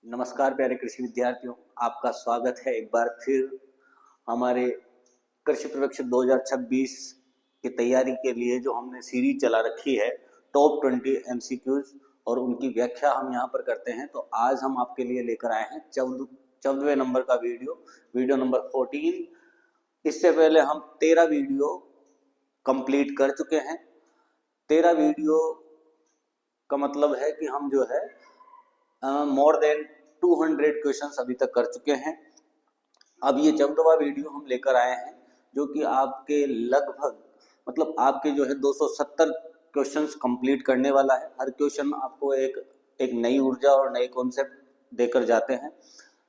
नमस्कार प्यारे कृषि विद्यार्थियों, आपका स्वागत है एक बार फिर हमारे कृषि प्रशिक्षण 2026 की तैयारी के लिए जो हमने सीरीज चला रखी है टॉप 20 एमसीक्यूज और उनकी व्याख्या हम यहाँ पर करते हैं। तो आज हम आपके लिए लेकर आए हैं 14वें नंबर का वीडियो नंबर 14। इससे पहले हम 13 वीडियो कंप्लीट कर चुके हैं। 13 वीडियो का मतलब है कि हम जो है मोर देन 200 क्वेश्चंस अभी तक कर चुके हैं। अब ये 14वां वीडियो हम लेकर आए हैं जो कि आपके लगभग मतलब आपके जो है 270 क्वेश्चंस कंप्लीट करने वाला है। हर क्वेश्चन आपको एक नई ऊर्जा और नए कॉन्सेप्ट देकर जाते हैं।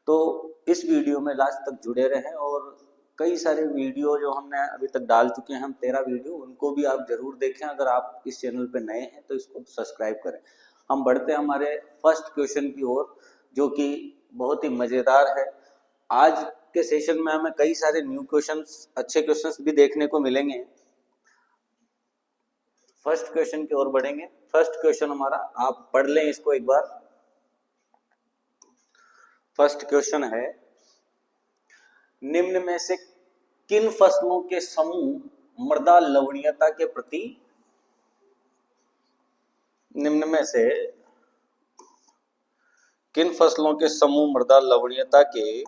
तो इस वीडियो में लास्ट तक जुड़े रहें और कई सारे वीडियो जो हमने अभी तक डाल चुके हैं, हम 13 वीडियो, उनको भी आप जरूर देखें। अगर आप इस चैनल पे नए हैं तो इसको सब्सक्राइब करें। हम बढ़ते हैं हमारे फर्स्ट क्वेश्चन की ओर जो कि बहुत ही मज़ेदार है। आज के सेशन में हमें कई सारे न्यू क्वेश्चंस, अच्छे क्वेश्चंस भी देखने को मिलेंगे। फर्स्ट क्वेश्चन की ओर बढ़ेंगे। फर्स्ट क्वेश्चन हमारा, आप पढ़ लें इसको एक बार। फर्स्ट क्वेश्चन है, निम्न में से किन फसलों के समूह मृदा लवणीयता के प्रति निम्न में से किन फसलों के समूह मृदा लवणीयता के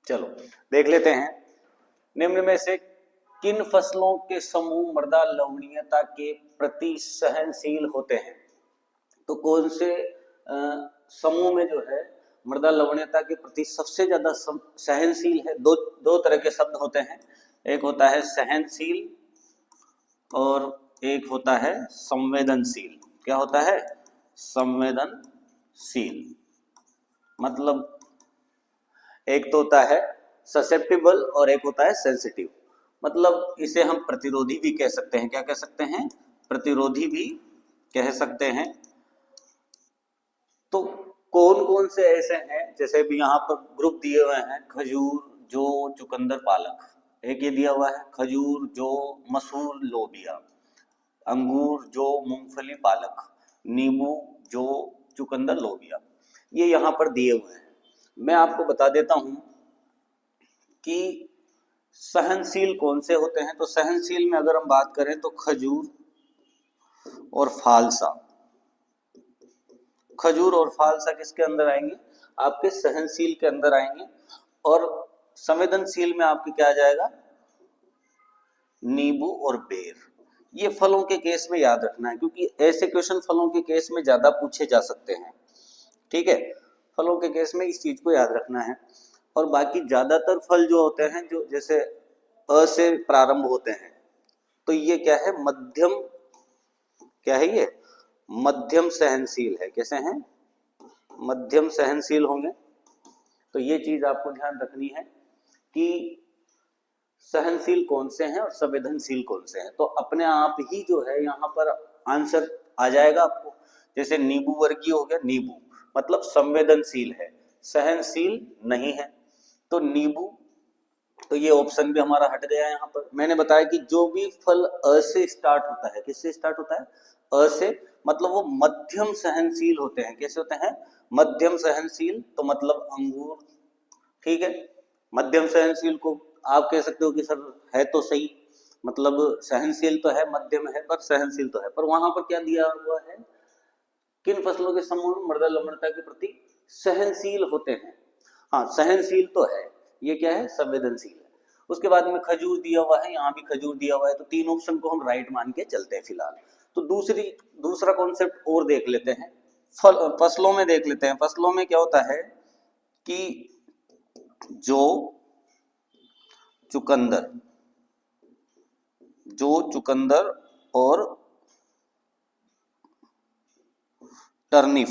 चलो देख लेते हैं। निम्न में से किन फसलों के समूह मृदा लवणीयता के प्रति सहनशील होते हैं? तो कौन से समूह में जो है मृदा लवणीयता के प्रति सबसे ज्यादा सहनशील है? दो तरह के शब्द होते हैं, एक होता है सहनशील और एक होता है संवेदनशील। क्या होता है? संवेदनशील। मतलब एक तो होता है ससेप्टिबल और एक होता है सेंसिटिव। मतलब इसे हम प्रतिरोधी भी कह सकते हैं। क्या कह सकते हैं? प्रतिरोधी भी कह सकते हैं। तो कौन कौन से ऐसे हैं, जैसे भी यहाँ पर ग्रुप दिए हुए हैं, खजूर, जौ, चुकंदर, पालक। एक ये दिया हुआ है खजूर, जौ, मसूर, लोबिया, अंगूर, जौ, मूंगफली, पालक, नींबू, जौ, चुकंदर, लोबिया। ये यहाँ पर दिए हुए हैं। मैं आपको बता देता हूं कि सहनशील कौन से होते हैं। तो सहनशील में अगर हम बात करें तो खजूर और फालसा। खजूर और फालसा किसके अंदर आएंगे? आपके सहनशील के अंदर आएंगे। और संवेदनशील में आपके क्या आ जाएगा? नींबू और बेर। ये फलों के केस में याद रखना है क्योंकि ऐसे क्वेश्चन फलों के केस में ज्यादा पूछे जा सकते हैं। ठीक है, फलों के केस में इस चीज को याद रखना है। और बाकी ज्यादातर फल जो होते हैं, जो जैसे अ से प्रारंभ होते हैं, तो ये क्या है? मध्यम, क्या है ये? मध्यम सहनशील है। कैसे हैं? मध्यम सहनशील होंगे। तो ये चीज आपको ध्यान रखनी है कि सहनशील कौन से हैं और संवेदनशील कौन से हैं। तो अपने आप ही जो है यहाँ पर आंसर आ जाएगा आपको। जैसे नींबू वर्गीय हो गया, नींबू मतलब संवेदनशील है, सहनशील नहीं है। तो नींबू, तो ये ऑप्शन भी हमारा हट गया यहाँ पर। मैंने बताया कि जो भी फल अ से स्टार्ट होता है, किससे स्टार्ट होता है? अ से, मतलब वो मध्यम सहनशील होते हैं। कैसे होते हैं? मध्यम सहनशील। तो मतलब अंगूर, ठीक है। मध्यम सहनशील को आप कह सकते हो कि सर है तो सही, मतलब सहनशील तो है, मध्यम है, पर सहनशील तो है, पर वहां पर क्या दिया हुआ है? किन फसलों के समूह मृदा लवणता के प्रति सहनशील होते हैं। हाँ, सहनशील तो है, ये क्या है? संवेदनशील है। उसके बाद में खजूर दिया हुआ है, यहाँ भी खजूर दिया हुआ है। तो तीन ऑप्शन को हम राइट मान के चलते हैं फिलहाल। तो दूसरा कॉन्सेप्ट और देख लेते हैं। फसलों में देख लेते हैं। फसलों में क्या होता है कि जो चुकंदर, और टर्निफ,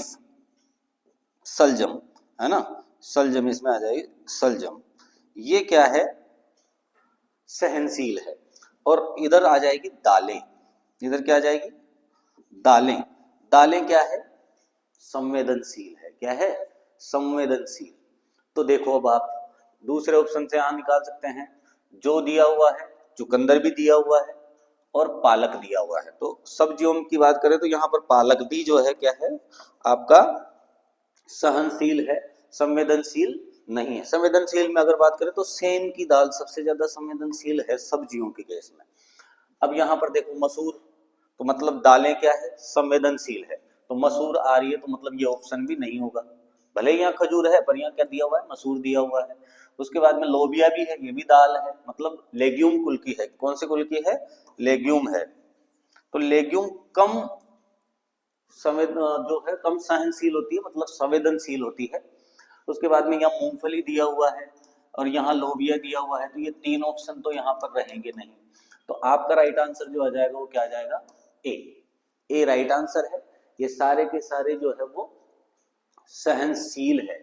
सलजम, है ना, सलजम इसमें आ जाएगी, सलजम। ये क्या है? सहनशील है। और इधर आ जाएगी दालें। इधर क्या आ जाएगी? दालें। दालें क्या है, संवेदनशील है। क्या है, संवेदनशील। तो देखो अब आप दूसरे ऑप्शन से यहां निकाल सकते हैं, जो दिया हुआ है, चुकंदर भी दिया हुआ है और पालक दिया हुआ है। तो सब्जियों की बात करें तो यहाँ पर पालक भी जो है क्या है आपका सहनशील है, संवेदनशील नहीं है। संवेदनशील में अगर बात करें तो सेम की दाल सबसे ज्यादा संवेदनशील है सब्जियों के केस में। अब यहाँ पर देखो मसूर, तो मतलब दालें क्या है, संवेदनशील है, तो मसूर आ रही है, तो मतलब ये ऑप्शन भी नहीं होगा। भले ही यहाँ खजूर है पर यहाँ क्या दिया हुआ है, मसूर दिया हुआ है। उसके बाद में लोबिया भी है, ये भी दाल है, मतलब लेग्यूम कुल की है। कौन से कुल की है, लेग्यूम है। तो लेग्यूम कम जो है कम सहनशील होती है, मतलब संवेदनशील होती है। उसके बाद में यहाँ मूंगफली दिया हुआ है और यहाँ लोबिया दिया हुआ है, तो ये तीन ऑप्शन तो यहाँ पर रहेंगे नहीं। तो आपका राइट आंसर जो आ जाएगा वो क्या आ जाएगा, ए राइट आंसर है। ये सारे के सारे जो है वो सहनशील है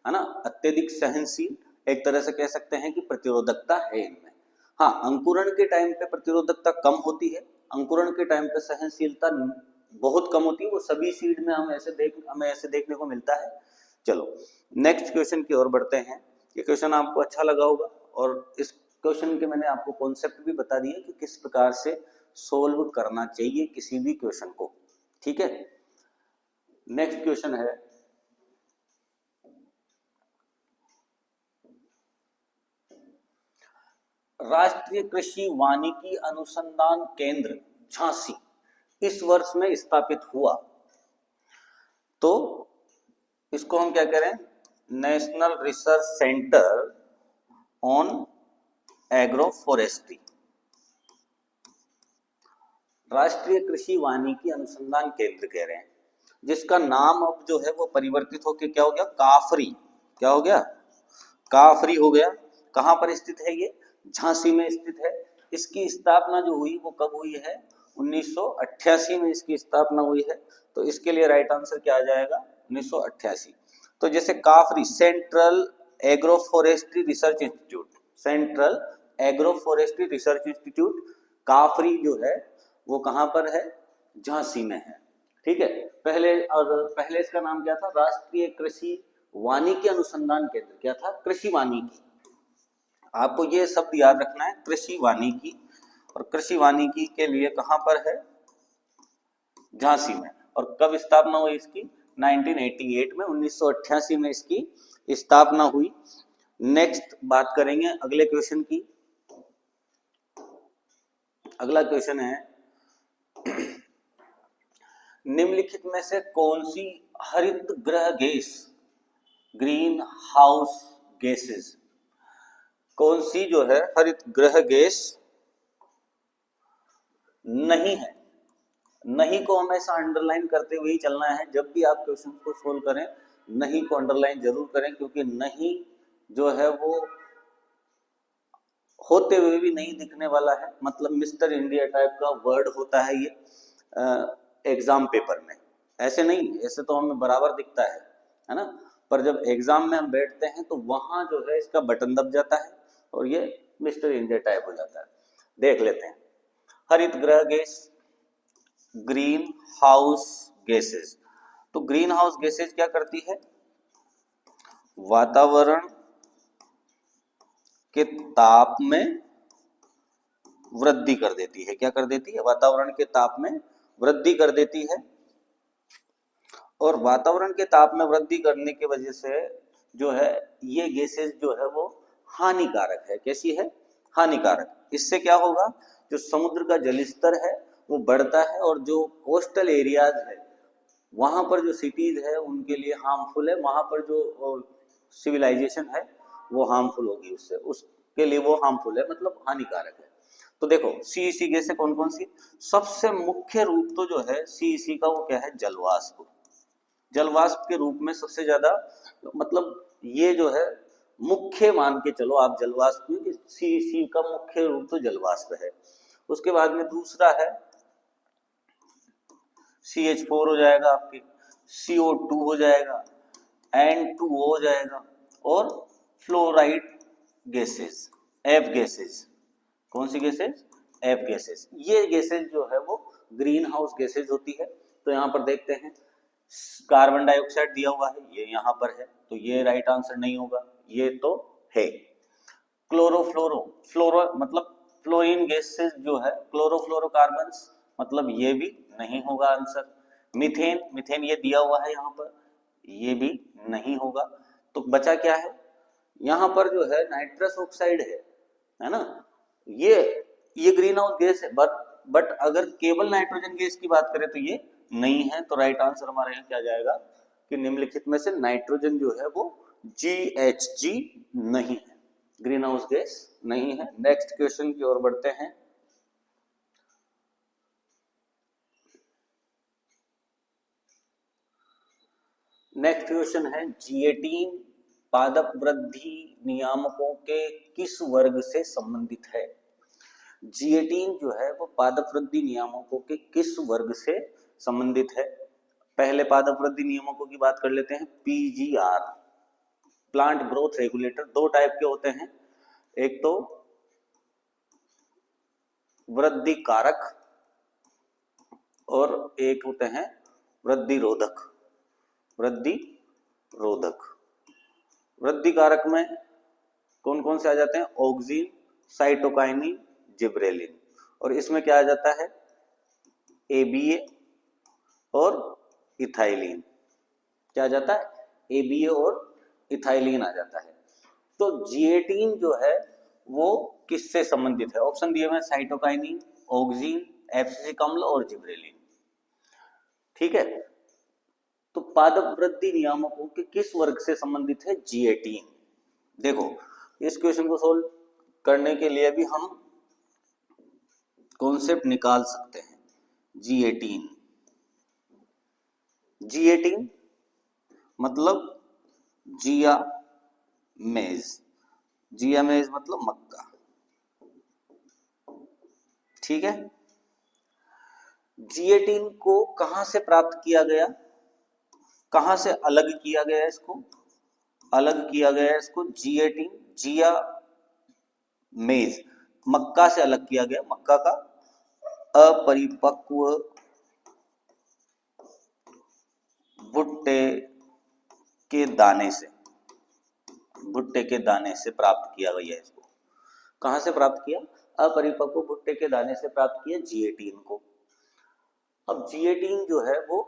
ना, अत्यधिक सहनशील। एक तरह से कह सकते हैं कि प्रतिरोधकता है इनमें। हाँ, अंकुरण के टाइम पे प्रतिरोधकता कम होती है, अंकुरण के टाइम पे सहनशीलता बहुत कम होती है। वो सभी सीड में हमें ऐसे देखने को मिलता है। चलो नेक्स्ट क्वेश्चन की ओर बढ़ते हैं। ये क्वेश्चन आपको अच्छा लगा होगा और इस क्वेश्चन के मैंने आपको कॉन्सेप्ट भी बता दिए कि किस प्रकार से सोल्व करना चाहिए किसी भी क्वेश्चन को। ठीक है, नेक्स्ट क्वेश्चन है, राष्ट्रीय कृषि वानिकी अनुसंधान केंद्र झांसी इस वर्ष में स्थापित हुआ। तो इसको हम क्या करें, national research centre on agro forestry. राष्ट्रीय कृषि वानिकी अनुसंधान केंद्र कह रहे हैं, जिसका नाम अब जो है वो परिवर्तित होकर क्या हो गया, काफरी। क्या हो गया, काफरी हो गया। कहां पर स्थित है ये, झांसी में स्थित है। इसकी स्थापना जो हुई वो कब हुई है, 1988 में इसकी स्थापना हुई है। तो इसके लिए राइट आंसर क्या आ जाएगा, 1988। तो जैसे CAFRI, central agro forestry research institute, central agro forestry research institute CAFRI जो है वो कहां पर है, झांसी में है। ठीक है, पहले इसका नाम क्या था, राष्ट्रीय कृषि वानिकी अनुसंधान केंद्र। क्या था, कृषि वानिकी। आपको ये शब्द याद रखना है, कृषि वानिकी। और कृषि वानिकी के लिए कहां पर है, झांसी में। और कब स्थापना हुई इसकी, 1988 में, 1988 में इसकी स्थापना हुई। नेक्स्ट बात करेंगे अगले क्वेश्चन की। अगला क्वेश्चन है, निम्नलिखित में से कौन सी हरित गृह गैस, ग्रीन हाउस गैसेस, कौन सी जो है हरित गृह गैस नहीं है। नहीं को हमेशा अंडरलाइन करते हुए ही चलना है, जब भी आप क्वेश्चन को सोल्व करें नहीं को अंडरलाइन जरूर करें, क्योंकि नहीं जो है वो होते हुए भी नहीं दिखने वाला है, मतलब मिस्टर इंडिया टाइप का वर्ड होता है ये एग्जाम पेपर में। ऐसे नहीं, ऐसे तो हमें बराबर दिखता है ना, पर जब एग्जाम में हम बैठते हैं तो वहां जो है इसका बटन दब जाता है और ये मिस्टर इंडिया टाइप हो जाता है। देख लेते हैं, हरित गृह गैस, ग्रीन हाउस गैसेस। तो ग्रीन हाउस गैसेस क्या करती है, वातावरण के ताप में वृद्धि कर देती है। क्या कर देती है, वातावरण के ताप में वृद्धि कर देती है। और वातावरण के ताप में वृद्धि करने की वजह से जो है ये गैसेस जो है वो हानिकारक है। कैसी है, हानिकारक। इससे क्या होगा, जो समुद्र का जल स्तर है वो बढ़ता है और जो कोस्टल एरियाज है वहां पर जो सिटीज है उनके लिए हार्मफुल है, वहां पर जो सिविलाइजेशन है वो हार्मफुल होगी, उसके लिए वो हार्मफुल है, मतलब हानिकारक है। तो देखो सीईसी गैसें कौन कौन सी, सबसे मुख्य रूप तो जो है सीईसी का वो क्या है, जलवाष्प। जलवाष्प के रूप में सबसे ज्यादा, मतलब ये जो है मुख्य मान के चलो आप जलवाष्प में, कि सीईसी का मुख्य रूप तो जलवाष्प है। उसके बाद में दूसरा है CH4 हो जाएगा, आपके CO2 हो जाएगा, N2O हो जाएगा, और फ्लोराइड गैसेस, F गैसेस। कौन सी गैसेस, F गैसेस। ये गैसेस जो है वो ग्रीन हाउस गैसेस होती है। तो यहाँ पर देखते हैं कार्बन डाइऑक्साइड दिया हुआ है, ये यहाँ पर है, तो ये राइट आंसर नहीं होगा, ये तो है। क्लोरोफ्लोरो, फ्लोरो मतलब फ्लोरीन गैसेस जो है, क्लोरोफ्लोरोकार्बन्स, मतलब ये भी नहीं होगा आंसर। मीथेन, मीथेन ये दिया हुआ है यहाँ पर, ये भी नहीं होगा। तो बचा क्या है यहाँ पर, जो है नाइट्रस ऑक्साइड है ना, ये ग्रीन हाउस गैस है, बट अगर केवल नाइट्रोजन गैस की बात करें तो ये नहीं है। तो राइट आंसर हमारे यहाँ क्या जाएगा कि निम्नलिखित में से नाइट्रोजन जो है वो GHG नहीं है, ग्रीन हाउस गैस नहीं है। नेक्स्ट क्वेश्चन की ओर बढ़ते हैं। नेक्स्ट क्वेश्चन है G18 पादप वृद्धि नियामकों के किस वर्ग से संबंधित है? G18 जो है वो पादप वृद्धि नियामकों के किस वर्ग से संबंधित है? पहले पादप वृद्धि नियामकों की बात कर लेते हैं। PGR, प्लांट ग्रोथ रेगुलेटर, दो टाइप के होते हैं, एक तो वृद्धि कारक और एक होते हैं वृद्धि रोधक। वृद्धि रोधक, वृद्धि कारक में कौन कौन से आ जाते हैं? Auxin, cytokinin, gibberellin. और इसमें क्या आ जाता है? ABA और इथाइलिन। क्या आ जाता है? ABA और इथाइलिन आ जाता है। तो G18 जो है वो किससे संबंधित है? ऑप्शन दिए हुए साइटोकाइनिन, ऑक्सिन, एब्सिसिक अम्ल और जिब्रेलिन। ठीक है, तो पादप वृद्धि नियामकों के किस वर्ग से संबंधित है G18? देखो, इस क्वेश्चन को सोल्व करने के लिए भी हम कॉन्सेप्ट निकाल सकते हैं। G18 मतलब जिया मेज, जिया मेज मतलब मक्का। ठीक है, G18 को कहां से प्राप्त किया गया, कहां से अलग किया गया? इसको अलग किया गया है, इसको G18 जिया मेज, मक्का से अलग किया गया। मक्का का अपरिपक्व भुट्टे के दाने से, भुट्टे के दाने से प्राप्त किया गया है। इसको कहां से प्राप्त किया? अपरिपक्व भुट्टे के दाने से प्राप्त किया G18 को। अब G18 जो है वो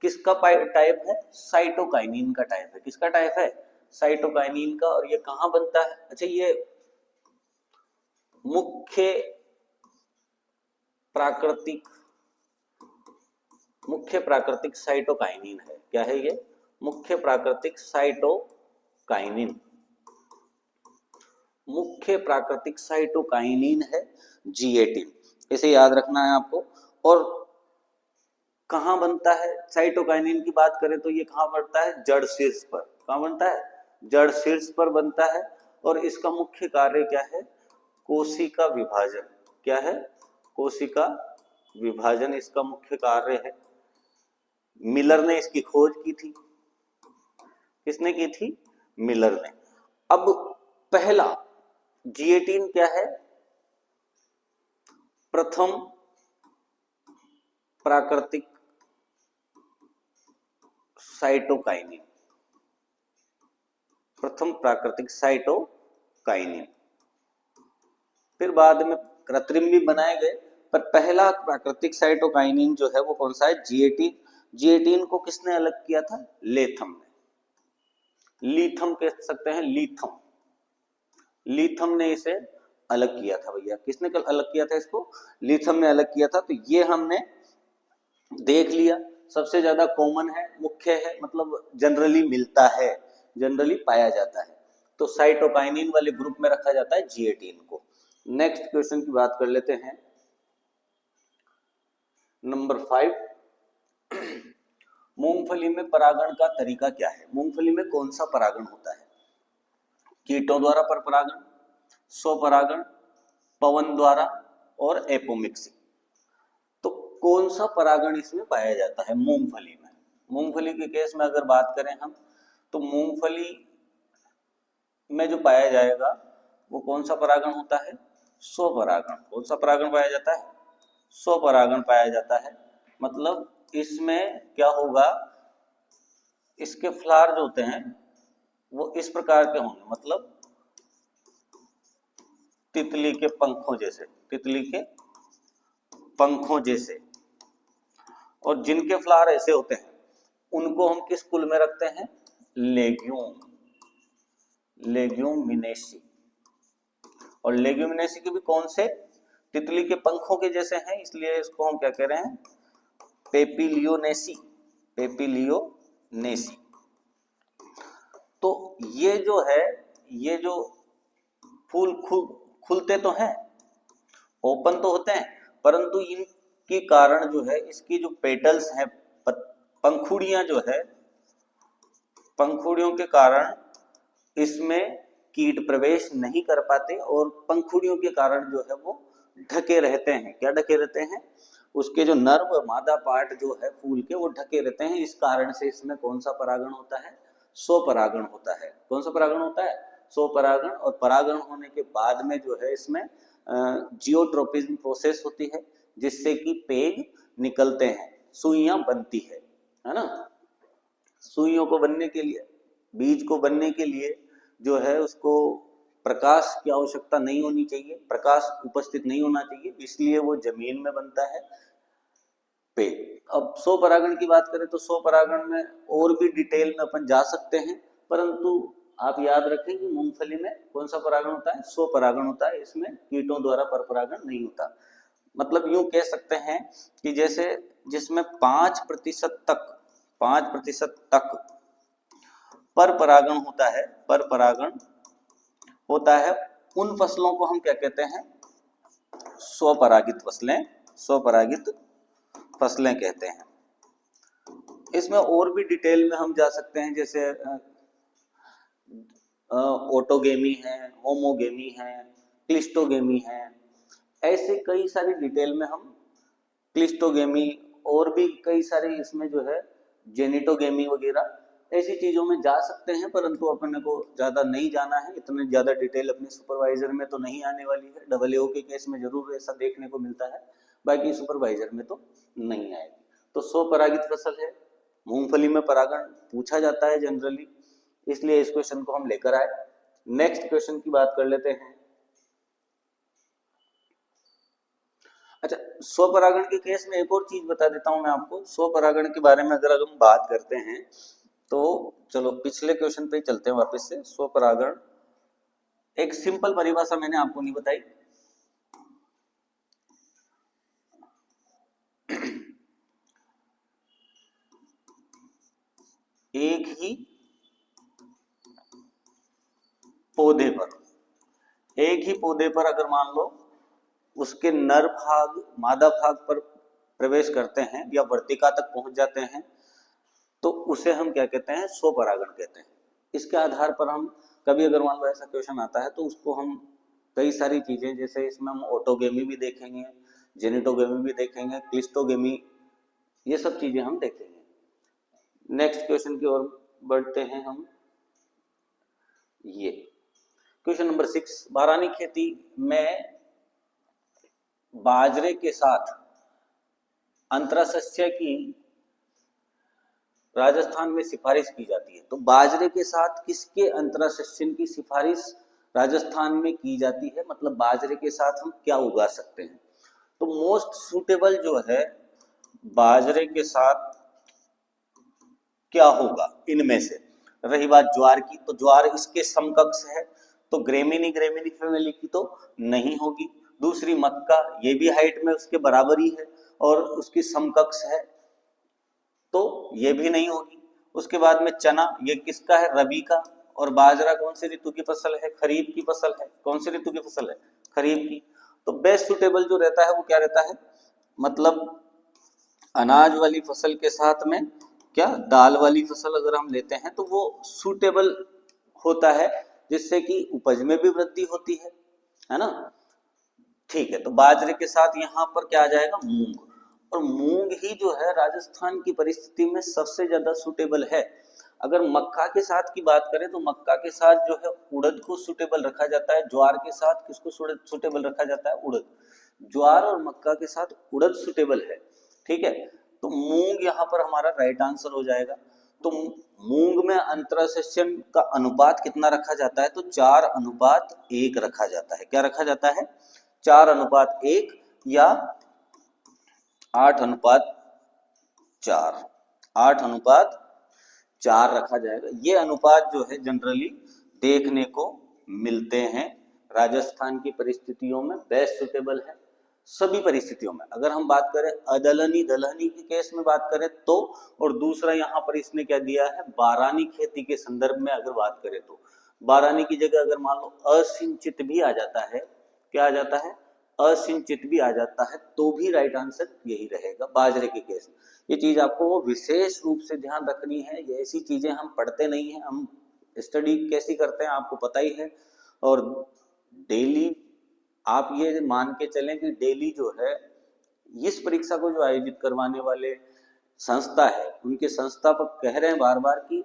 किसका टाइप है? साइटोकाइनिन का टाइप है। किसका टाइप है? साइटोकाइनिन का। और ये कहां बनता है? अच्छा, ये मुख्य प्राकृतिक साइटोकाइनिन है। क्या है ये? मुख्य प्राकृतिक साइटोकाइनिन, मुख्य प्राकृतिक साइटोकाइनिन है G18। इसे याद रखना है आपको। और कहां बनता है? साइटोकाइनिन की बात करें तो ये कहां बनता है? जड़ शीर्ष पर। कहां बनता है? जड़ शीर्ष पर बनता है। और इसका मुख्य कार्य क्या है? कोशिका विभाजन। क्या है? कोशिका विभाजन इसका मुख्य कार्य है। मिलर ने इसकी खोज की थी। किसने की थी? मिलर ने। अब पहला G18 क्या है? प्रथम प्राकृतिक साइटोकाइनिन, प्रथम प्राकृतिक साइटोकाइनिन। फिर बाद में कृत्रिम भी बनाए गए, पर पहला प्राकृतिक साइटोकाइनिन जो है वो कौन सा है? G18। G18 को किसने अलग किया था? लेथम ने। लीथम कह सकते हैं, लीथम, लीथम ने इसे अलग किया था। भैया किसने अलग किया था इसको? लीथम ने अलग किया था। तो ये हमने देख लिया, सबसे ज्यादा कॉमन है, मुख्य है, मतलब जनरली मिलता है, जनरली पाया जाता है। तो साइटोकाइनिन वाले ग्रुप में रखा जाता है G18 को। नेक्स्ट क्वेश्चन की बात कर लेते हैं, नंबर 5। मूंगफली में परागण का तरीका क्या है? मूंगफली में कौन सा परागण होता है? कीटों द्वारा पर परागण, स्वपरागण, पवन द्वारा और एपोमिक्सिंग। तो कौन सा परागण इसमें पाया जाता है मूंगफली में? मूंगफली के केस में अगर बात करें हम, तो मूंगफली में जो पाया जाएगा वो कौन सा परागण होता है? स्वपरागण। कौन सा परागण पाया जाता है? स्वपरागण पाया जाता है। मतलब इसमें क्या होगा, इसके फ्लावर जो होते हैं वो इस प्रकार के होंगे, मतलब तितली के पंखों जैसे, तितली के पंखों जैसे। और जिनके फ्लावर ऐसे होते हैं उनको हम किस कुल में रखते हैं, लेग्यूम, लेग्यूमिनेसी। और लेग्यूमिनेसी के भी कौन से, तितली के पंखों के जैसे हैं, इसलिए इसको हम क्या कह रहे हैं, पेपिलियोनेसी, पेपिलियोनेसी। तो ये जो है, ये जो फूल खुलते तो हैं, ओपन तो होते हैं, परंतु इनके कारण जो है, इसकी जो पेटल्स हैं, पंखुड़ियां जो है, पंखुड़ियों के कारण इसमें कीट प्रवेश नहीं कर पाते और पंखुड़ियों के कारण जो है वो ढके रहते हैं। क्या ढके रहते हैं, उसके जो नर्व मादा पार्ट जो है फूल के वो ढके रहते हैं। इस कारण से इसमें कौन सा परागण होता है, स्वपरागण होता है। कौन सा परागण होता है, स्वपरागण। और परागण होने के बाद में जो है इसमें जियोट्रोपिज्म प्रोसेस होती है, जिससे कि पेग निकलते हैं, सुइयां बनती है ना। सुइयों को बनने के लिए, बीज को बनने के लिए जो है उसको प्रकाश की आवश्यकता नहीं होनी चाहिए, प्रकाश उपस्थित नहीं होना चाहिए, इसलिए वो जमीन में बनता है पेड़। अब स्वपरागण की बात करें तो स्वपरागण में और भी डिटेल में अपन जा सकते हैं, परंतु आप याद रखें कि मूंगफली में कौन सा परागण होता है, स्वपरागण होता है। इसमें कीटों द्वारा परपरागण नहीं होता। मतलब यूं कह सकते हैं कि जैसे जिसमें 5% तक, 5% तक परपरागण होता है, परपरागण होता है, उन फसलों को हम क्या कहते हैं, स्वपरागित फसलें, स्वपरागित फसलें कहते हैं। इसमें और भी डिटेल में हम जा सकते हैं, जैसे ऑटोगेमी है, होमोगेमी है, क्लिस्टोगेमी है, ऐसे कई सारी डिटेल में हम क्लिस्टोगेमी और भी कई सारे इसमें जो है जेनिटोगेमी वगैरह ऐसी चीजों में जा सकते हैं, परंतु अपने को ज्यादा नहीं जाना है। इतने ज्यादा डिटेल अपने सुपरवाइजर में तो नहीं आने वाली है। AA के केस में जरूर ऐसा देखने को मिलता है, बाकी सुपरवाइजर में तो नहीं आएगी। तो स्वपरागित फसल है, मूंगफली में परागण पूछा जाता है जनरली, इसलिए इस क्वेश्चन को हम लेकर आए। नेक्स्ट क्वेश्चन की बात कर लेते हैं। अच्छा, स्वपरागण के केस में एक और चीज बता देता हूं मैं आपको। स्वपरागण के बारे में अगर हम बात करते हैं तो चलो पिछले क्वेश्चन पे चलते हैं वापस से। स्वपरागण एक सिंपल परिभाषा मैंने आपको नहीं बताई। एक ही पौधे पर, एक ही पौधे पर अगर मान लो उसके नर भाग मादा भाग पर प्रवेश करते हैं या वर्तिका तक पहुंच जाते हैं तो उसे हम क्या कहते हैं, स्वपरागण कहते हैं। इसके आधार पर हम कभी अगर मान लो ऐसा क्वेश्चन आता है तो उसको हम कई सारी चीजें, जैसे इसमें हम ऑटोगेमी भी देखेंगे, जेनिटोगेमी भी देखेंगे, क्लिस्टोगेमी, ये सब चीजें हम देखेंगे। नेक्स्ट क्वेश्चन की ओर बढ़ते हैं हम। ये क्वेश्चन नंबर 6, बारानी खेती में बाजरे के साथ अंतराशस्य की राजस्थान में सिफारिश की जाती है। तो बाजरे के साथ किसके अंतराशस्यन की सिफारिश राजस्थान में की जाती है, मतलब बाजरे के साथ हम क्या उगा सकते हैं। तो मोस्ट सूटेबल जो है बाजरे के साथ क्या होगा इनमें से, रही बात ज्वार की, तो ज्वार इसके समकक्ष है, तो ग्रेमिनी फैमिली की तो नहीं होगी। दूसरी मक्का, ये भी हाइट में उसके बराबर ही है और उसकी समकक्ष है, तो ये भी नहीं होगी। उसके बाद में चना, ये किसका है, रबी का। और बाजरा कौन सी ऋतु की फसल है, खरीफ की फसल है। कौन सी ऋतु की फसल है, खरीफ की। तो बेस्ट सुटेबल जो रहता है वो क्या रहता है, मतलब अनाज वाली फसल के साथ में क्या दाल वाली फसल अगर हम लेते हैं तो वो सूटेबल होता है, जिससे कि उपज में भी वृद्धि होती है ना। ठीक है, तो बाजरे के साथ यहाँ पर क्या आ जाएगा, मूंग। और मूंग ही जो है राजस्थान की परिस्थिति में सबसे ज्यादा सूटेबल है। अगर मक्का के साथ की बात करें तो मक्का के साथ जो है उड़द को सूटेबल रखा जाता है। ज्वार के साथ किसको सूटेबल रखा जाता है, उड़द। ज्वार और मक्का के साथ उड़द सूटेबल है, ठीक है। तो मूंग यहाँ पर हमारा राइट आंसर हो जाएगा। तो मूंग में अंतरासेचन का अनुपात कितना रखा जाता है? तो 4:1 रखा जाता है। क्या रखा जाता है? 4:1 या 8:4, 8:4 रखा जाएगा। ये अनुपात जो है जनरली देखने को मिलते हैं राजस्थान की परिस्थितियों में, बेस्ट सुटेबल है सभी परिस्थितियों में। अगर हम बात करें अदलहनी दलहनी के केस में बात करें तो, और दूसरा यहाँ पर इसने क्या दिया है, बारानी खेती के संदर्भ में अगर बात करें तो, बारानी की जगह अगर मान लो असिंचित भी आ जाता है, क्या आ जाता है, असिंचित भी आ जाता है, तो भी राइट आंसर यही रहेगा बाजरे के केस में। ये चीज आपको विशेष रूप से ध्यान रखनी है। ये ऐसी चीजें हम पढ़ते नहीं है, हम स्टडी कैसी करते हैं आपको पता ही है। और डेली आप ये मान के चलें कि डेली जो है इस परीक्षा को जो आयोजित करवाने वाले संस्था है, उनके संस्थापक कह रहे हैं बार बार कि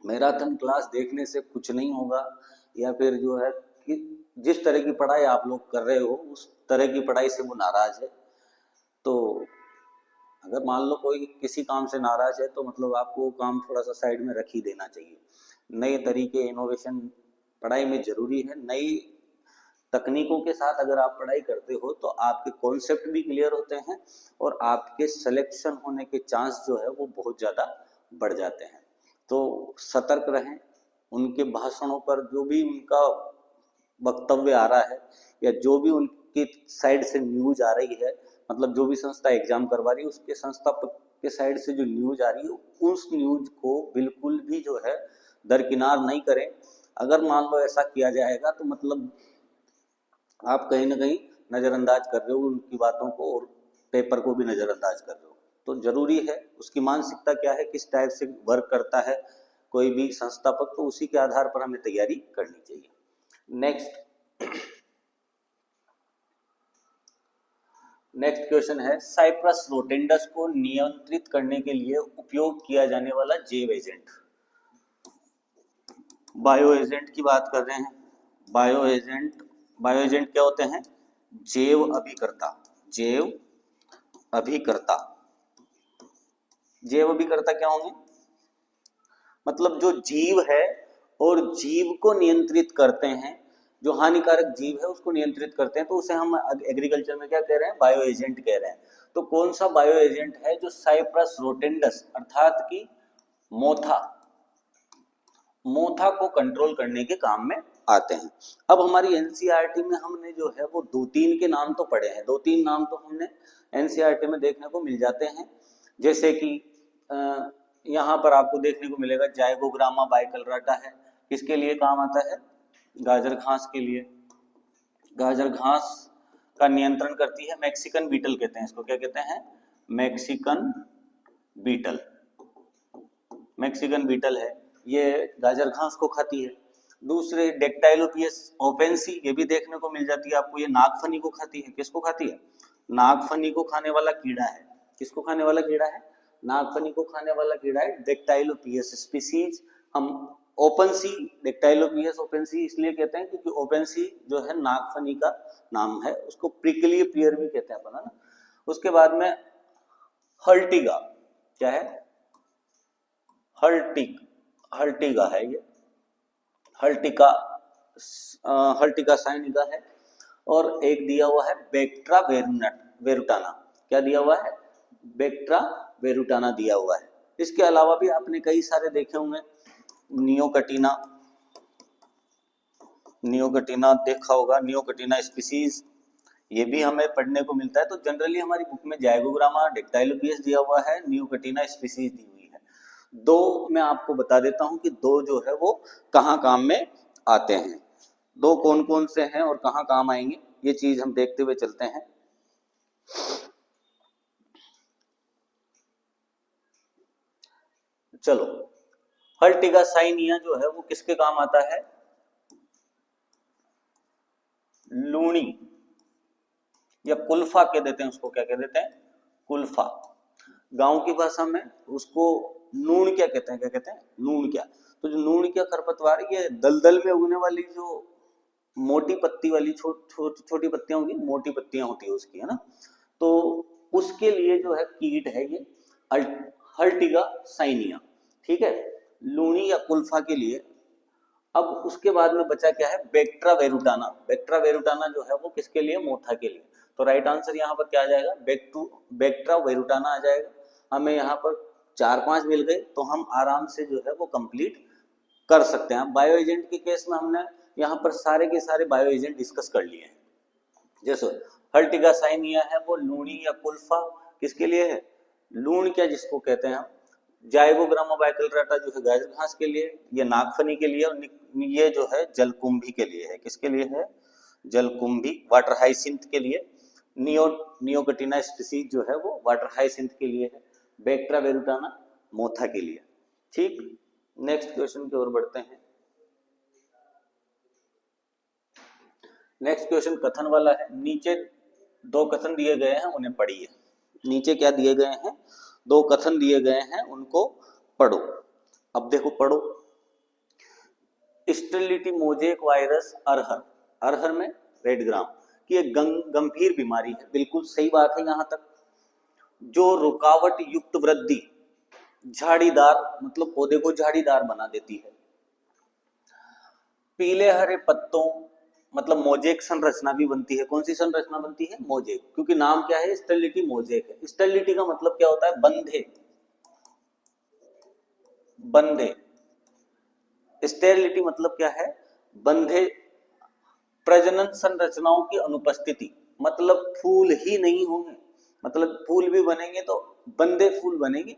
मैराथन क्लास देखने से कुछ नहीं होगा, या फिर जो है कि जिस तरह की पढ़ाई आप लोग कर रहे हो उस तरह की पढ़ाई से वो नाराज है। तो अगर मान लो कोई किसी काम से नाराज है तो मतलब आपको वो काम थोड़ा सा साइड में रख ही देना चाहिए। नए तरीके, इनोवेशन पढ़ाई में जरूरी है। नई तकनीकों के साथ अगर आप पढ़ाई करते हो तो आपके कॉन्सेप्ट भी क्लियर होते हैं और आपके सिलेक्शन होने के चांस जो है वो बहुत ज़्यादा बढ़ जाते हैं। तो सतर्क रहें। उनके भाषणों पर जो भी उनका वक्तव्य आ रहा है या जो भी उनकी साइड से न्यूज आ रही है, मतलब जो भी संस्था एग्जाम करवा रही है उसके संस्थापक के साइड से जो न्यूज आ रही है उस न्यूज को बिल्कुल भी जो है दरकिनार नहीं करें। अगर मान लो ऐसा किया जाएगा तो मतलब आप कहीं ना कहीं नज़रअंदाज कर रहे हो उनकी बातों को और पेपर को भी नज़रअंदाज कर रहे हो। तो जरूरी है उसकी मानसिकता क्या है, किस टाइप से वर्क करता है कोई भी संस्थापक, तो उसी के आधार पर हमें तैयारी करनी चाहिए। नेक्स्ट क्वेश्चन है, साइप्रस रोटेंडस को नियंत्रित करने के लिए उपयोग किया जाने वाला जैव एजेंट। बायो एजेंट की बात कर रहे हैं। बायो एजेंट क्या होते हैं? जैव अभिकर्ता। जैव अभिकर्ता क्या होंगे? मतलब जो जीव है और जीव को नियंत्रित करते हैं, जो हानिकारक जीव है उसको नियंत्रित करते हैं, तो उसे हम एग्रीकल्चर में क्या कह रहे हैं? बायो एजेंट कह रहे हैं। तो कौन सा बायो एजेंट है जो साइप्रस रोटेंडस अर्थात की मोथा को कंट्रोल करने के काम में आते हैं। अब हमारी एनसीईआरटी में हमने जो है वो 2-3 के नाम तो पढ़े हैं, 2-3 नाम तो हमने एनसीईआरटी में देखने को मिल जाते हैं। जैसे कि यहाँ पर आपको देखने को मिलेगा जाइगोग्रामा बाइकलराटा है। किसके लिए काम आता है? गाजर घास के लिए। गाजर घास का नियंत्रण करती है मैक्सिकन बीटल, कहते हैं इसको। क्या कहते हैं? मैक्सिकन बीटल है, ये गाजर घास को खाती है। दूसरे डेक्टाइलोपियस ओपेंसी, ये भी देखने को मिल जाती है आपको, ये नागफनी को खाती है। किसको खाती है? नागफनी को खाने वाला कीड़ा है। किसको खाने वाला कीड़ा है? नागफनी को खाने वाला कीड़ा है डेक्टाइलोपियस स्पीसीज। हम ओपेंसी, डेक्टाइलोपियस ओपेंसी इसलिए कहते हैं क्योंकि ओपेंसी जो है नागफनी का नाम है, उसको प्रिकली पियर भी कहते हैं अपन, है ना। उसके बाद में हर्टिगा, क्या है? हर्टिगा है ये, हर्टिका साइनिका है। और एक दिया हुआ है बेक्ट्रा वेरुटाना। क्या दिया हुआ है? बेक्ट्रा वेरुटाना दिया हुआ है। इसके अलावा भी आपने कई सारे देखे होंगे, नियोकटीना देखा होगा, नियोकटीना स्पीसीज, ये भी हमें पढ़ने को मिलता है। तो जनरली हमारी बुक में जाइगोग्रामा, डेक्टाइलोपियस दिया हुआ है, नियोकटीना स्पीसीज दी हुई है। दो मैं आपको बता देता हूं कि दो जो है वो कहाँ काम में आते हैं। दो कौन कौन से हैं और कहाँ काम आएंगे, ये चीज हम देखते हुए चलते हैं। चलो, हर्टिगा साइनिया जो है वो किसके काम आता है? लूणी या कुल्फा कह देते हैं उसको। क्या कह देते हैं? कुल्फा। गांव की भाषा में उसको नून क्या कहते हैं? क्या कहते हैं? नून क्या। तो जो नून क्या खरपतवार, ये दलदल में उगने वाली जो मोटी पत्ती वाली छोटी पत्तियां होंगी, मोटी पत्तियां होती है उसकी, है ना। तो उसके लिए जो है कीट है ये हर्टिगा साइनिया, ठीक है, लूनी या कुल्फा के लिए। अब उसके बाद में बचा क्या है, बेक्ट्रा वेरुटाना। बेक्ट्रा वेरुटाना जो है वो किसके लिए, मोथा के लिए। तो राइट आंसर यहाँ पर क्या आ जाएगा, बेक्ट्रा वेरुटाना आ जाएगा। हमें यहाँ पर 4-5 मिल गए तो हम आराम से जो है वो कंप्लीट कर सकते हैं। बायो एजेंट के केस में हमने यहाँ पर सारे के सारे बायो एजेंट डिस्कस कर लिए हैं। जैसे हर्टिगा साइनिया है वो लूनी या कुल्फा किसके लिए है, लूण क्या जिसको कहते हैं हम, जाइगोग्रामा बाइकलराटा जो है गाजर घास के लिए, ये नागफनी के लिए, और ये जो है जलकुंभी के लिए है। किसके लिए है, जलकुंभी। वाटर हाइसिंथ के लिए, नियोकटिना स्पीसीज जो है वो वाटर हाइसिंथ के लिए है। बेक्ट्रा वेरुटाना मोथा के लिए। ठीक, नेक्स्ट क्वेश्चन की ओर बढ़ते हैं। नेक्स्ट क्वेश्चन कथन वाला है। नीचे 2 कथन दिए गए हैं, उन्हें पढ़िए। नीचे क्या दिए गए हैं, 2 कथन दिए गए हैं, उनको पढ़ो। अब देखो पढ़ो, स्टेरिलिटी मोजेक वायरस अरहर, अरहर में रेड ग्राम की एक गंभीर बीमारी है। बिल्कुल सही बात है यहां तक। जो रुकावट युक्त वृद्धि, झाड़ीदार मतलब पौधे को झाड़ीदार बना देती है। पीले हरे पत्तों मतलब मोजेक संरचना भी बनती है। कौन सी संरचना बनती है, मोजेक, क्योंकि नाम क्या है, स्टेरिलिटी मोजेक है। स्टेरिलिटी का मतलब क्या होता है, बंधे, बंधे। स्टेरिलिटी मतलब क्या है, बंधे। प्रजनन संरचनाओं की अनुपस्थिति, मतलब फूल ही नहीं होंगे, मतलब फूल भी बनेंगे तो बंधे फूल बनेंगे,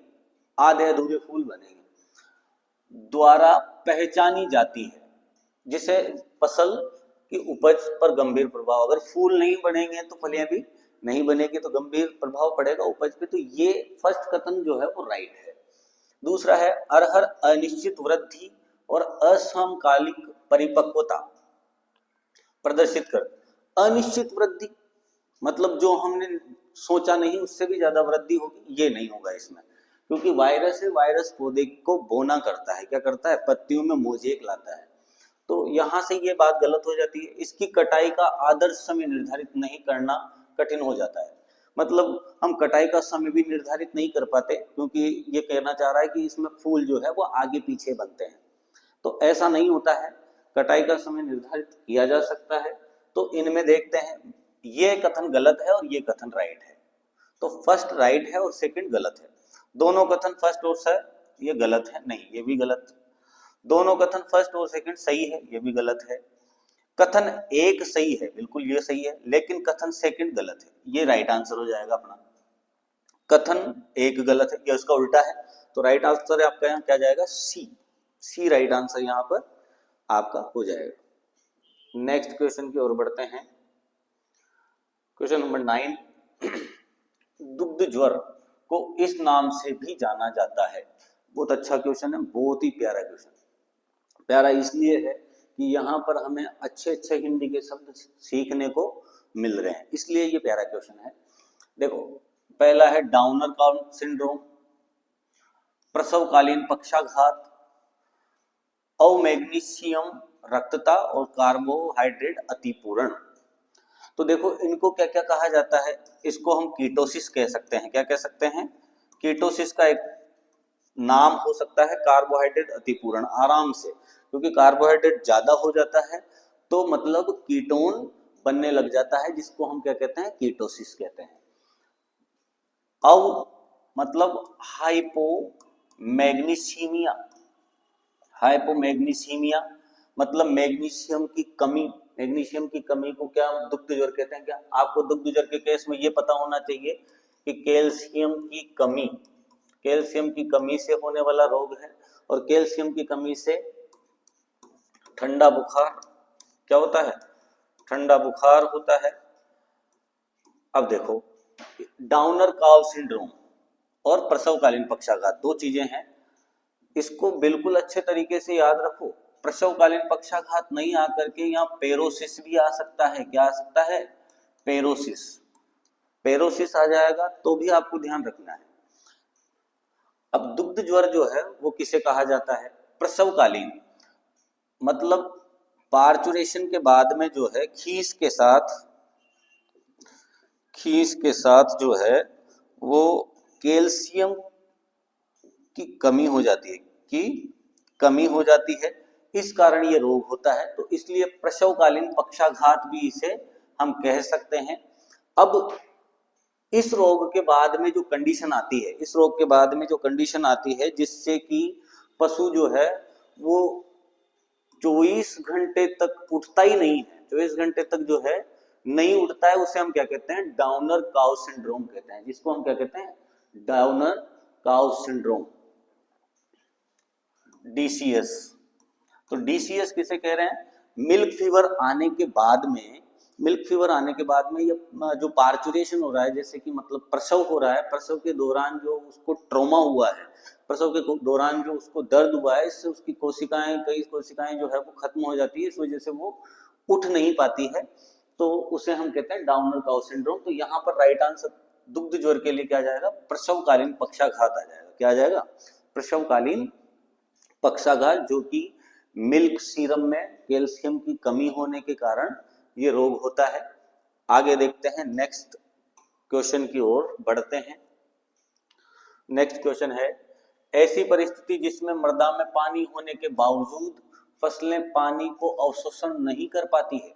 आधे अधूरे फूल बनेंगे। द्वारा पहचानी जाती है, जिसे फसल की उपज पर गंभीर प्रभाव, अगर फूल नहीं बनेंगे तो फलियां भी नहीं बनेगी, तो गंभीर प्रभाव पड़ेगा उपज पे। तो ये फर्स्ट कथन जो है वो राइट है। दूसरा है, अरहर अनिश्चित वृद्धि और असमकालिक परिपक्वता प्रदर्शित कर। अनिश्चित वृद्धि मतलब जो हमने सोचा नहीं उससे भी ज्यादा वृद्धि होगी, ये नहीं होगा इसमें, क्योंकि वायरस है, वायरस पौधे को बोना करता है, क्या करता है, पत्तियों में मोजेक लाता है। तो यहां से ये बात गलत हो जाती है। इसकी कटाई का आदर्श समय निर्धारित नहीं करना कठिन हो जाता है, मतलब हम कटाई का समय भी निर्धारित नहीं कर पाते, क्योंकि ये कहना चाह रहा है कि इसमें फूल जो है वो आगे पीछे बनते हैं, तो ऐसा नहीं होता है। कटाई का समय निर्धारित किया जा सकता है। तो इनमें देखते हैं, ये कथन गलत है और ये कथन राइट है। तो फर्स्ट राइट है और सेकंड गलत है। दोनों कथन फर्स्ट और सर ये गलत है, नहीं ये भी गलत। दोनों कथन फर्स्ट और सेकंड सही है, ये भी गलत है। कथन एक सही है, बिल्कुल ये सही है, लेकिन कथन सेकंड गलत है, ये राइट आंसर हो जाएगा अपना। कथन एक गलत है, ये उसका उल्टा है, तो राइट आंसर आपका यहाँ क्या जाएगा, सी। सी राइट आंसर यहाँ पर आपका हो जाएगा। नेक्स्ट क्वेश्चन की ओर बढ़ते हैं। क्वेश्चन नंबर 9, दुग्ध ज्वर को इस नाम से भी जाना जाता है। बहुत अच्छा क्वेश्चन है, बहुत ही प्यारा क्वेश्चन। प्यारा इसलिए है कि यहाँ पर हमें अच्छे अच्छे हिंदी के शब्द सीखने को मिल रहे हैं, इसलिए ये प्यारा क्वेश्चन है। देखो, पहला है डाउनर काउंट सिंड्रोम, प्रसवकालीन पक्षाघात, अवमैग्नीशियम रक्तता और कार्बोहाइड्रेट अतिपूरण। तो देखो इनको क्या क्या कहा जाता है, इसको हम कीटोसिस कह सकते हैं। क्या कह सकते हैं, कीटोसिस का एक नाम हो सकता है कार्बोहाइड्रेट अतिपूरण, आराम से, क्योंकि कार्बोहाइड्रेट ज्यादा हो जाता है तो मतलब कीटोन बनने लग जाता है, जिसको हम क्या कहते हैं, कीटोसिस कहते हैं। अब मतलब हाइपोमैग्नीसीमिया, हाइपोमैग्नीसीमिया मतलब मैग्नीशियम की कमी। मैग्नीशियम की कमी को क्या दुग्ध ज्वर कहते हैं। क्या आपको दुग्ध ज्वर के केस में ये पता होना चाहिए कि कैल्शियम की कमी, कैल्शियम की कमी से होने वाला रोग है, और कैल्शियम की कमी से ठंडा बुखार क्या होता है, ठंडा बुखार होता है। अब देखो, डाउनर काव सिंड्रोम और प्रसवकालीन पक्षाघात दो चीजें हैं, इसको बिल्कुल अच्छे तरीके से याद रखो। प्रसवकालीन पक्षाघात नहीं आकर के यहाँ पेरोसिस भी आ सकता है। क्या आ सकता है, पेरोसिस, पेरोसिस आ जाएगा, तो भी आपको ध्यान रखना है। अब दुग्ध ज्वर जो है वो किसे कहा जाता है, प्रसवकालीन, मतलब पार्चुरेशन के बाद में जो है खीस के साथ जो है वो कैल्शियम की कमी हो जाती है, इस कारण ये रोग होता है। तो इसलिए प्रसवकालीन पक्षाघात भी इसे हम कह सकते हैं। अब इस रोग के बाद में जो कंडीशन आती है, जिससे कि पशु जो है वो 24 घंटे तक उठता ही नहीं है, 24 घंटे तक जो है नहीं उठता है, उसे हम क्या कहते हैं, डाउनर काउ सिंड्रोम कहते हैं, जिसको हम क्या कहते हैं, डाउनर काउ सिंड्रोम, डीसीएस। तो डीसीएस किसे कह रहे हैं, मिल्क फीवर आने के बाद में ये जो पार्चुरेशन हो रहा है, जैसे कि मतलब प्रसव हो रहा है, प्रसव के दौरान जो उसको ट्रॉमा हुआ है, प्रसव के दौरान जो उसको दर्द हुआ है, इससे उसकी कई कोशिकाएं जो है वो खत्म हो जाती है, इस वजह से वो उठ नहीं पाती है, तो उसे हम कहते हैं डाउनर काउ सिंड्रोम। तो यहाँ पर राइट आंसर दुग्ध ज्वर के लिए क्या आ जाएगा, प्रसवकालीन पक्षाघात आ जाएगा। क्या आ जाएगा, प्रसवकालीन पक्षाघात, जो कि मिल्क सीरम में कैल्शियम की कमी होने के कारण ये रोग होता है। आगे देखते हैं, नेक्स्ट क्वेश्चन की ओर बढ़ते हैं। नेक्स्ट क्वेश्चन है, ऐसी परिस्थिति जिसमें मृदा में पानी होने के बावजूद फसलें पानी को अवशोषण नहीं कर पाती है।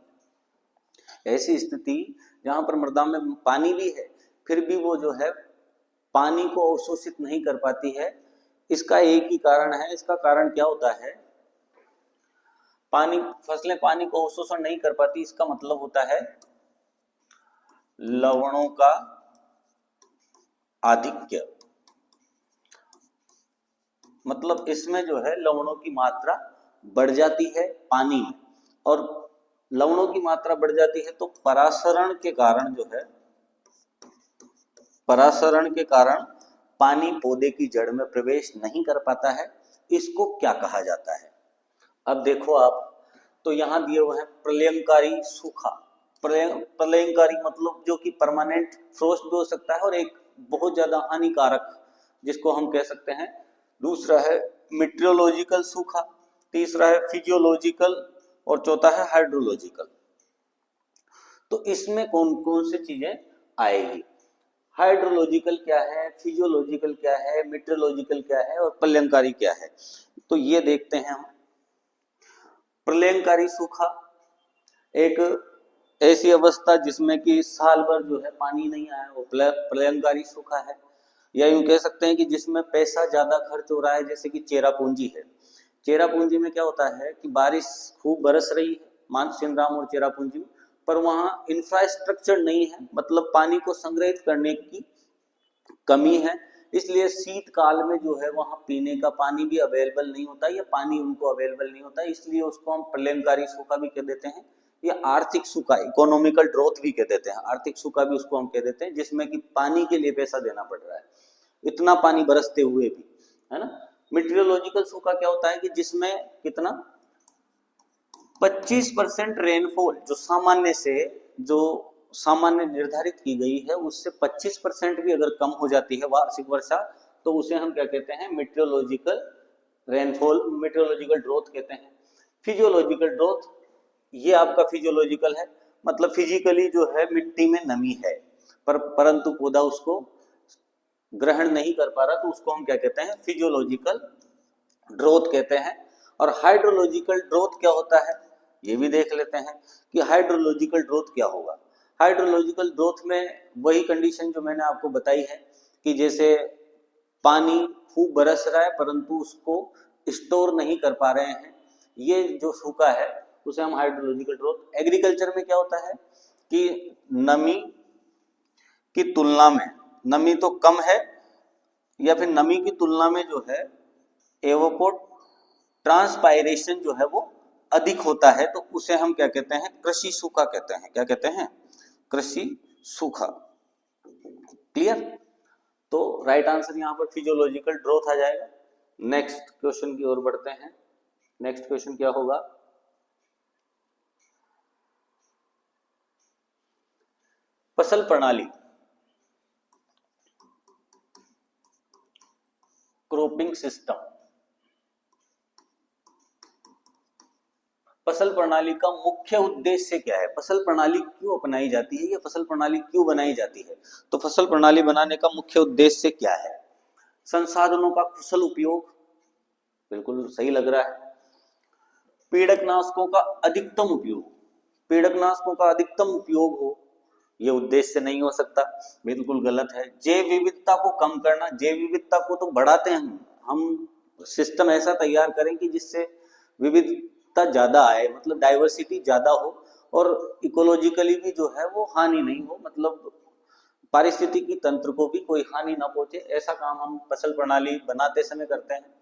ऐसी स्थिति जहां पर मृदा में पानी भी है, फिर भी वो जो है पानी को अवशोषित नहीं कर पाती है, इसका एक ही कारण है। इसका कारण क्या होता है, फसलें पानी को अवशोषण नहीं कर पाती, इसका मतलब होता है लवणों का आधिक्य। मतलब इसमें जो है लवणों की मात्रा बढ़ जाती है पानी में, और लवणों की मात्रा बढ़ जाती है तो परासरण के कारण पानी पौधे की जड़ में प्रवेश नहीं कर पाता है। इसको क्या कहा जाता है, अब देखो आप, तो यहाँ दिए हुए हैं प्रलयंकारी सूखा। प्रलयंकारी मतलब जो कि परमानेंट फ्रोस्ट भी हो सकता है, और एक बहुत ज्यादा हानिकारक जिसको हम कह सकते हैं। दूसरा है मीटरोलॉजिकल सूखा, तीसरा है फिजियोलॉजिकल, और चौथा है हाइड्रोलॉजिकल। तो इसमें कौन कौन सी चीजें आएगी, हाइड्रोलॉजिकल क्या है, फिजियोलॉजिकल क्या है, मीटरोलॉजिकल क्या है, और प्रलयंकारी क्या है। तो ये देखते हैं हम। प्रलयंकारी सूखा एक ऐसी अवस्था जिसमें कि साल भर जो है पानी नहीं आया, वो प्रलयंकारी सूखा है। या यूं कह सकते हैं कि जिसमें पैसा ज्यादा खर्च हो रहा है, जैसे कि चेरापूंजी है। चेरापूंजी में क्या होता है कि बारिश खूब बरस रही है मानसिनराम और चेरापूंजी में, पर वहां इंफ्रास्ट्रक्चर नहीं है, मतलब पानी को संग्रहित करने की कमी है, इसलिए शीतकाल में जो है वहां पीने का पानी भी अवेलेबल नहीं होता, या पानी उनको अवेलेबल नहीं होता, इसलिए उसको हम प्रलयंकारी सूखा भी कह देते हैं, या आर्थिक सूखा, इकोनॉमिकल ड्रॉथ भी कह देते हैं, आर्थिक सूखा भी उसको हम कह देते हैं, जिसमें कि पानी के लिए पैसा देना पड़ रहा है, इतना पानी बरसते हुए भी, है ना। मीटरोलॉजिकल सूखा क्या होता है कि जिसमें कितना 25% रेनफॉल जो सामान्य निर्धारित की गई है उससे 25% भी अगर कम हो जाती है वार्षिक वर्षा, तो उसे हम क्या कहते हैं, मीटरोलॉजिकल रेनफॉल, मीटरोलॉजिकल ड्रॉथ कहते हैं। फिजियोलॉजिकल ड्रॉथ, ये आपका फिजियोलॉजिकल है, मतलब फिजिकली जो है मिट्टी में नमी है, परंतु पौधा उसको ग्रहण नहीं कर पा रहा, तो उसको हम क्या कहते हैं, फिजियोलॉजिकल ड्रॉथ कहते हैं। और हाइड्रोलॉजिकल ड्रॉथ क्या होता है, ये भी देख लेते हैं कि हाइड्रोलॉजिकल ड्रॉथ क्या होगा। हाइड्रोलॉजिकल ड्रॉथ में वही कंडीशन जो मैंने आपको बताई है कि जैसे पानी खूब बरस रहा है परंतु उसको स्टोर नहीं कर पा रहे हैं, ये जो सूखा है उसे हम हाइड्रोलॉजिकल ड्रॉथ। एग्रीकल्चर में क्या होता है कि नमी की तुलना में, नमी तो कम है, या फिर नमी की तुलना में जो है एवोपोट ट्रांसपायरेशन जो है वो अधिक होता है, तो उसे हम क्या कहते हैं, कृषि सूखा कहते हैं। क्या कहते हैं, कृषि सूखा। क्लियर, तो राइट आंसर यहां पर फिजियोलॉजिकल ड्रॉथ आ जाएगा। नेक्स्ट क्वेश्चन की ओर बढ़ते हैं। नेक्स्ट क्वेश्चन क्या होगा, फसल प्रणाली, क्रॉपिंग सिस्टम। फसल प्रणाली का मुख्य उद्देश्य क्या है, फसल प्रणाली क्यों अपनाई जाती है, या फसल प्रणाली क्यों बनाई जाती है। तो फसल प्रणाली बनाने का मुख्य उद्देश्य क्या है, संसाधनों का कुशल उपयोग, बिल्कुल सही लग रहा है। पीड़कनाशकों का अधिकतम उपयोग, पीड़कनाशकों का अधिकतम उपयोग हो, ये उद्देश्य नहीं हो सकता, बिल्कुल गलत है। जैव विविधता को कम करना, जैव विविधता को तो बढ़ाते हैं हम सिस्टम ऐसा तैयार करें कि जिससे विविधता ज्यादा आए, मतलब डाइवर्सिटी ज्यादा हो, और इकोलॉजिकली भी जो है वो हानि नहीं हो, मतलब पारिस्थितिकी तंत्र को भी कोई हानि ना पहुंचे, ऐसा काम हम फसल प्रणाली बनाते समय करते हैं,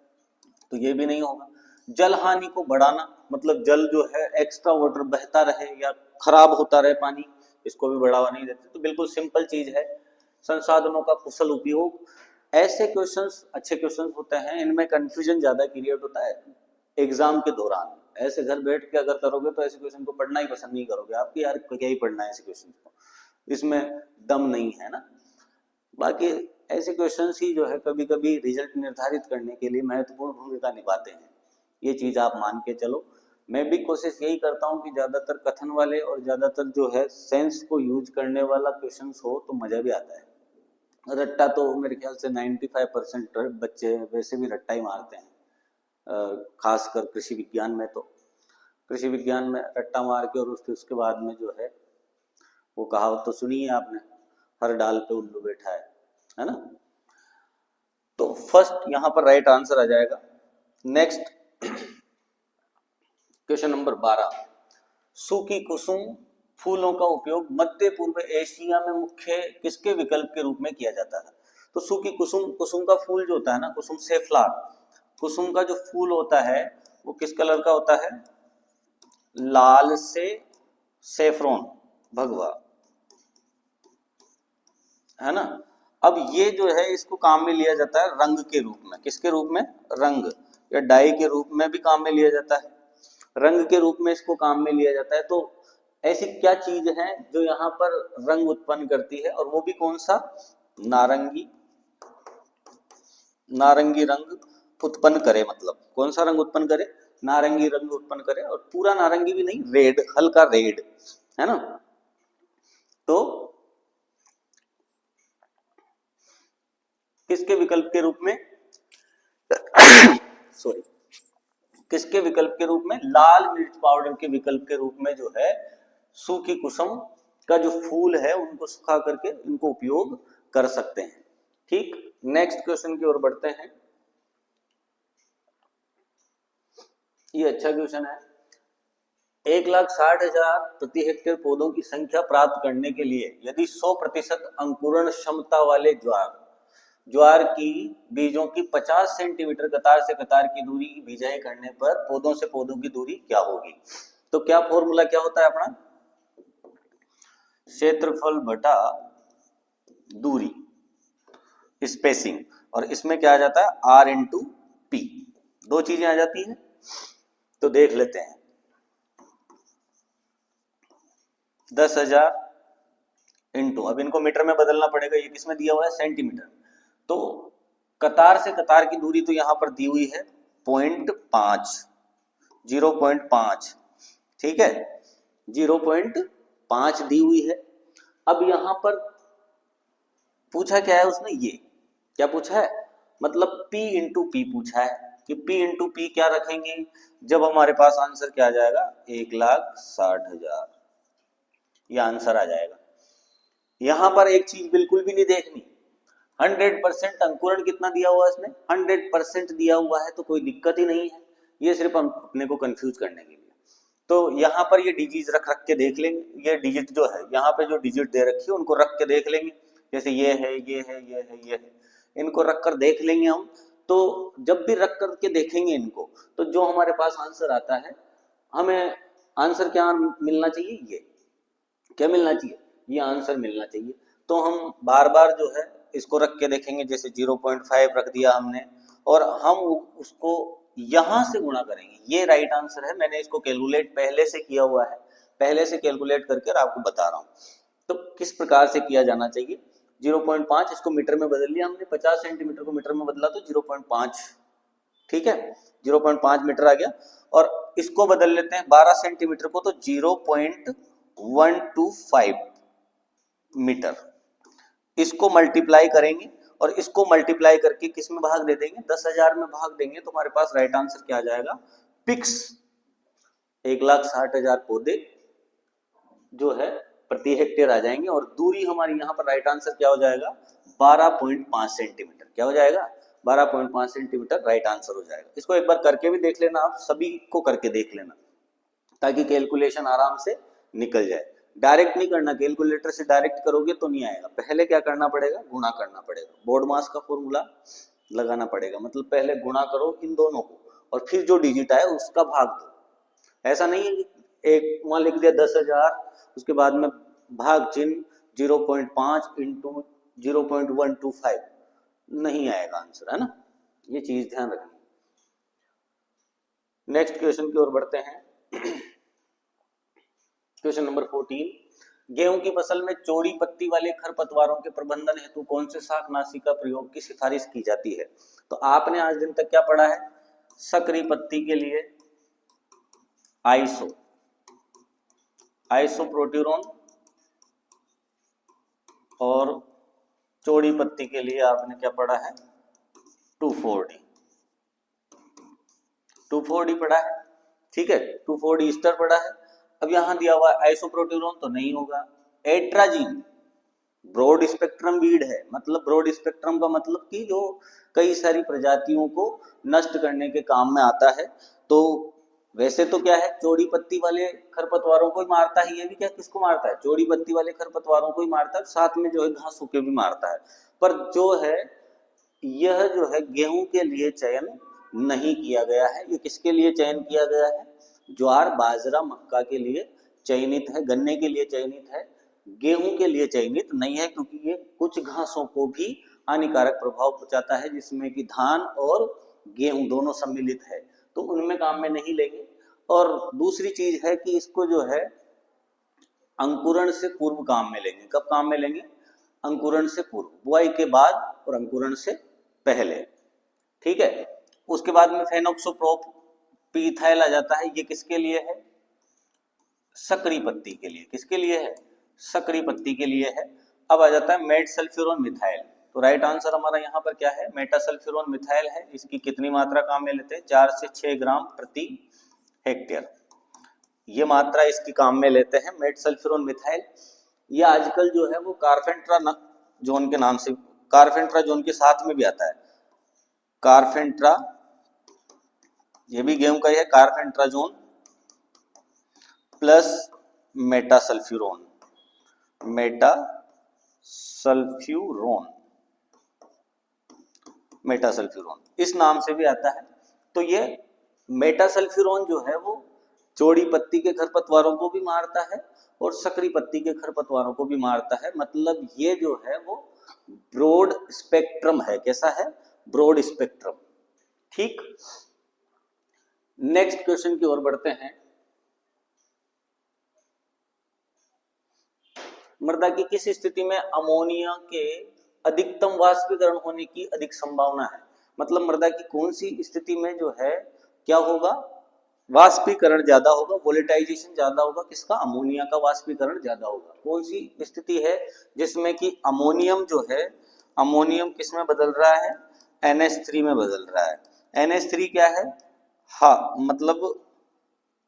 तो ये भी नहीं होगा। जल हानि को बढ़ाना, मतलब जल जो है एक्स्ट्रा वाटर बहता रहे या खराब होता रहे पानी, इसको भी बढ़ावा नहीं देते, तो बिल्कुल सिंपल चीज है। संसाधनों का कुशल उपयोग, ऐसे क्वेश्चंस अच्छे क्वेश्चंस होते हैं, इनमें कंफ्यूजन ज्यादा क्रिएट होता है एग्जाम के दौरान। ऐसे घर बैठ के अगर करोगे तो ऐसे क्वेश्चन को पढ़ना ही पसंद नहीं करोगे, आपकी यार क्या ही पढ़ना है ऐसे क्वेश्चन को, इसमें दम नहीं है ना। बाकी ऐसे क्वेश्चंस ही जो है कभी कभी रिजल्ट निर्धारित करने के लिए महत्वपूर्ण भूमिका निभाते हैं, ये चीज आप मान के चलो। मैं भी कोशिश यही करता हूँ कि ज्यादातर कथन वाले और ज्यादातर जो है सेंस को यूज करने वाला क्वेश्चंस हो तो मजा भी आता है। रट्टा तो मेरे ख्याल से 95% बच्चे वैसे भी रट्टा ही मारते हैं, खासकर कृषि विज्ञान में। तो कृषि विज्ञान में रट्टा मार के और उसके बाद में जो है वो कहावत तो सुनी है आपने, हर डाल पे उल्लू बैठा है ना। तो फर्स्ट यहां पर राइट आंसर आ जाएगा। नेक्स्ट क्वेश्चन नंबर 12, सूखी कुसुम फूलों का उपयोग मध्य पूर्व एशिया में मुख्य किसके विकल्प के रूप में किया जाता है। तो सूखी कुसुम, कुसुम का फूल जो होता है ना, कुसुम सेफ्लार, कुसुम का जो फूल होता है वो किस कलर का होता है, लाल से सेफ्रॉन भगवा, है ना। अब ये जो है इसको काम में लिया जाता है रंग के रूप में, किसके रूप में, रंग या डाई के रूप में भी काम में लिया जाता है, रंग के रूप में इसको काम में लिया जाता है। तो ऐसी क्या चीज है जो यहाँ पर रंग उत्पन्न करती है, और वो भी कौन सा, नारंगी, नारंगी रंग उत्पन्न करे, मतलब कौन सा रंग उत्पन्न करे, नारंगी रंग उत्पन्न करे, और पूरा नारंगी भी नहीं, रेड, हल्का रेड, है ना। तो किसके विकल्प के रूप में सॉरी, किसके विकल्प के रूप में, लाल मिर्च पाउडर के विकल्प के रूप में जो है सूखी कुसुम का जो फूल है उनको सुखा करके इनको उपयोग कर सकते हैं। ठीक, नेक्स्ट क्वेश्चन की ओर बढ़ते हैं। ये अच्छा क्वेश्चन है। 1,60,000 प्रति हेक्टेयर पौधों की संख्या प्राप्त करने के लिए यदि 100% अंकुरण क्षमता वाले ज्वार की बीजों की 50 सेंटीमीटर कतार से कतार की दूरी की बिजाई करने पर पौधों से पौधों की दूरी क्या होगी। तो क्या फॉर्मूला क्या होता है अपना, क्षेत्रफल बटा दूरी, स्पेसिंग, और इसमें क्या आ जाता है R इंटू पी, दो चीजें आ जाती हैं। तो देख लेते हैं, 10,000 इंटू, अब इनको मीटर में बदलना पड़ेगा, ये किसमें दिया हुआ है, सेंटीमीटर। तो कतार से कतार की दूरी तो यहां पर दी हुई है 0.5, 0.5, ठीक है, 0.5 दी हुई है। अब यहां पर पूछा क्या है उसने, ये क्या पूछा है, मतलब P इंटू पी पूछा है, कि P इंटू पी क्या रखेंगे, जब हमारे पास आंसर क्या आ जाएगा, 1,60,000, यह आंसर आ जाएगा। यहां पर एक चीज बिल्कुल भी नहीं देखनी, 100% अंकुरण कितना दिया हुआ है इसमें, 100% दिया हुआ है, तो कोई दिक्कत ही नहीं है, ये सिर्फ हम अपने को कंफ्यूज करने के लिए। तो यहाँ पर ये डिजिट रख के देख लेंगे, ये डिजिट जो है यहाँ पे जो डिजिट दे रखी है उनको रख के देख लेंगे, जैसे ये है, ये है, ये है, ये है, इनको रख कर देख लेंगे हम। तो जब भी रख करके देखेंगे इनको, तो जो हमारे पास आंसर आता है, हमें आंसर क्या मिलना चाहिए, ये क्या मिलना चाहिए, ये आंसर मिलना चाहिए। तो हम बार बार जो है इसको रख के देखेंगे, जैसे 0.5 रख दिया हमने, और हम उसको यहां से गुणा करेंगे, ये राइट आंसर है। मैंने इसको कैलकुलेट पहले से किया हुआ है, पहले से कैलकुलेट करके आपको बता रहा हूं। तो किस प्रकार से किया जाना चाहिए, 0.5 इसको मीटर में बदल लिया हमने, 50 सेंटीमीटर को मीटर में बदला तो 0.5, ठीक है, 0.5 मीटर आ गया। और इसको बदल लेते हैं 12 सेंटीमीटर को तो 0.125 मीटर। इसको मल्टीप्लाई करेंगे और इसको मल्टीप्लाई करके किस में भाग दे देंगे, 10,000 में भाग देंगे तो हमारे पास राइट आंसर क्या आ जाएगा, पिक्स 1,60,000 पौधे जो है प्रति हेक्टेयर आ जाएंगे। और दूरी हमारी यहाँ पर राइट आंसर क्या हो जाएगा, 12.5 सेंटीमीटर। क्या हो जाएगा, 12.5 सेंटीमीटर राइट आंसर हो जाएगा। इसको एक बार करके भी देख लेना, आप सभी को करके देख लेना ताकि कैलकुलेशन आराम से निकल जाए। डायरेक्ट नहीं करना, कैलकुलेटर से डायरेक्ट करोगे तो नहीं आएगा, पहले क्या करना पड़ेगा, गुणा करना पड़ेगा। बोर्ड मास का फॉर्मूला लगाना पड़ेगा, मतलब पहले गुणा करो इन दोनों को और फिर जो डिजिट आए उसका भाग दो। ऐसा नहीं है कि एक वहां लिख दिया 10,000, उसके बाद में भाग चिन्ह 0.5 इंटू 0.125, नहीं आएगा आंसर, है ना, ये चीज ध्यान रखनी। नेक्स्ट क्वेश्चन की ओर बढ़ते हैं। क्वेश्चन नंबर 14, गेहूं की फसल में चौड़ी पत्ती वाले खरपतवारों के प्रबंधन हेतु कौन से शाकनाशी का प्रयोग की सिफारिश की जाती है। तो आपने आज दिन तक क्या पढ़ा है, सकरी पत्ती के लिए आइसोप्रोट्यूरोन और चौड़ी पत्ती के लिए आपने क्या पढ़ा है, 2,4-D पढ़ा है, ठीक है, 2,4-D ईस्टर पढ़ा है। अब यहां दिया हुआ आइसोप्रोट्यूरोन तो नहीं होगा। एट्राजीन ब्रॉड स्पेक्ट्रम वीड है, मतलब ब्रॉड स्पेक्ट्रम का मतलब कि जो कई सारी प्रजातियों को नष्ट करने के काम में आता है। तो वैसे तो क्या है, चौड़ी पत्ती वाले खरपतवारों को ही मारता है, ये भी क्या किसको मारता है, चौड़ी पत्ती वाले खरपतवारों को ही मारता है, साथ में जो है घासों के भी मारता है। पर जो है यह जो है गेहूं के लिए चयन नहीं किया गया है। ये किसके लिए चयन किया गया है, ज्वार बाजरा मक्का के लिए चयनित है, गन्ने के लिए चयनित है, गेहूं के लिए चयनित नहीं है, क्योंकि ये कुछ घासों को भी हानिकारक प्रभाव पहुंचाता है, जिसमें कि धान और गेहूं दोनों सम्मिलित है, तो उनमें काम में नहीं लेंगे। और दूसरी चीज है कि इसको जो है अंकुरण से पूर्व काम में लेंगे। कब काम में लेंगे, अंकुरण से पूर्व, बुआई के बाद और अंकुरण से पहले, ठीक है। उसके बाद में फेनोक्सोप्रोपीथाइल आ जाता है, ये किसके लिए है, सकरी पत्ती के लिए। किसके लिए है, सकरी पत्ती के लिए है। अब आ जाता है मेटसल्फ्यूरोन मिथाइल। तो राइट आंसर हमारा यहाँ पर क्या है, मेटासल्फ्यूरोन मिथाइल है। इसकी कितनी मात्रा काम में लेते हैं, 4 से 6 ग्राम प्रति हेक्टेयर, ये मात्रा इसकी काम में लेते हैं मेटसल्फ्यूरोन मिथाइल। ये आजकल जो है वो कार्फेंट्राजोन के नाम से, कार्फेंट्राजोन के साथ में भी आता है, कार्फेंट्रा, ये भी गेहूं का ही है, कार्फेंट्राजोन प्लस मेटासल्फ्यूरोन, मेटासल्फ्यूरोन इस नाम से भी आता है। तो ये मेटासल्फ्यूरोन जो है वो चौड़ी पत्ती के खरपतवारों को भी मारता है और सकरी पत्ती के खरपतवारों को भी मारता है, मतलब ये जो है वो ब्रॉड स्पेक्ट्रम है। कैसा है, ब्रॉड स्पेक्ट्रम, ठीक। नेक्स्ट क्वेश्चन की ओर बढ़ते हैं। मृदा की किस स्थिति में अमोनिया के अधिकतम वाष्पीकरण होने की अधिक संभावना है, मतलब मृदा की कौन सी स्थिति में जो है क्या होगा, वाष्पीकरण ज्यादा होगा, वोलेटाइजेशन ज्यादा होगा, किसका, अमोनिया का वाष्पीकरण ज्यादा होगा। कौन सी स्थिति है जिसमें कि अमोनियम जो है, अमोनियम किस में बदल रहा है, NH3 में बदल रहा है। NH3 क्या है, हाँ मतलब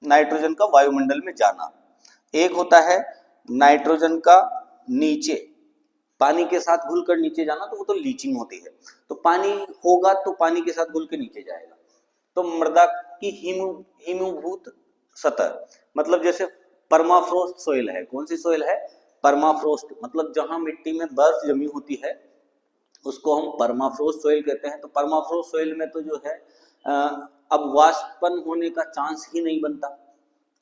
नाइट्रोजन का वायुमंडल में जाना। एक होता है नाइट्रोजन का नीचे पानी के साथ घुलकर नीचे जाना, तो वो तो लीचिंग होती है, तो पानी होगा तो पानी के साथ घुल के नीचे जाएगा। तो मृदा की हिमभूत सतह, मतलब जैसे परमाफ्रोस्ट सोइल है, कौन सी सोइल है, परमाफ्रोस्ट, मतलब जहां मिट्टी में बर्फ जमी होती है उसको हम परमाफ्रोस्ट सोइल कहते हैं। तो परमाफ्रोस्ट सोइल में तो जो है अब वाष्पन होने का चांस ही नहीं बनता,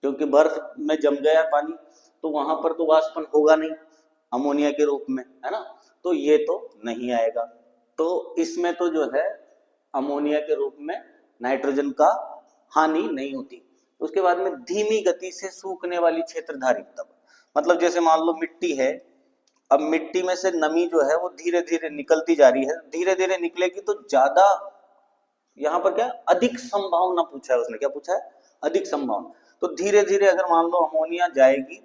क्योंकि बर्फ में जम गया पानी, तो वहां पर तो वाष्पन होगा नहीं अमोनिया के रूप में, है ना, तो ये तो नहीं आएगा। तो इसमें तो जो है अमोनिया के रूप में नाइट्रोजन का हानि नहीं होती। उसके बाद में धीमी गति से सूखने वाली क्षेत्रधारी तब, मतलब जैसे मान लो मिट्टी है, अब मिट्टी में से नमी जो है वो धीरे धीरे निकलती जा रही है, धीरे धीरे निकलेगी तो ज्यादा, यहाँ पर क्या अधिक संभावना पूछा है उसने, क्या पूछा है, अधिक संभावना। तो धीरे धीरे अगर मान लो अमोनिया जाएगी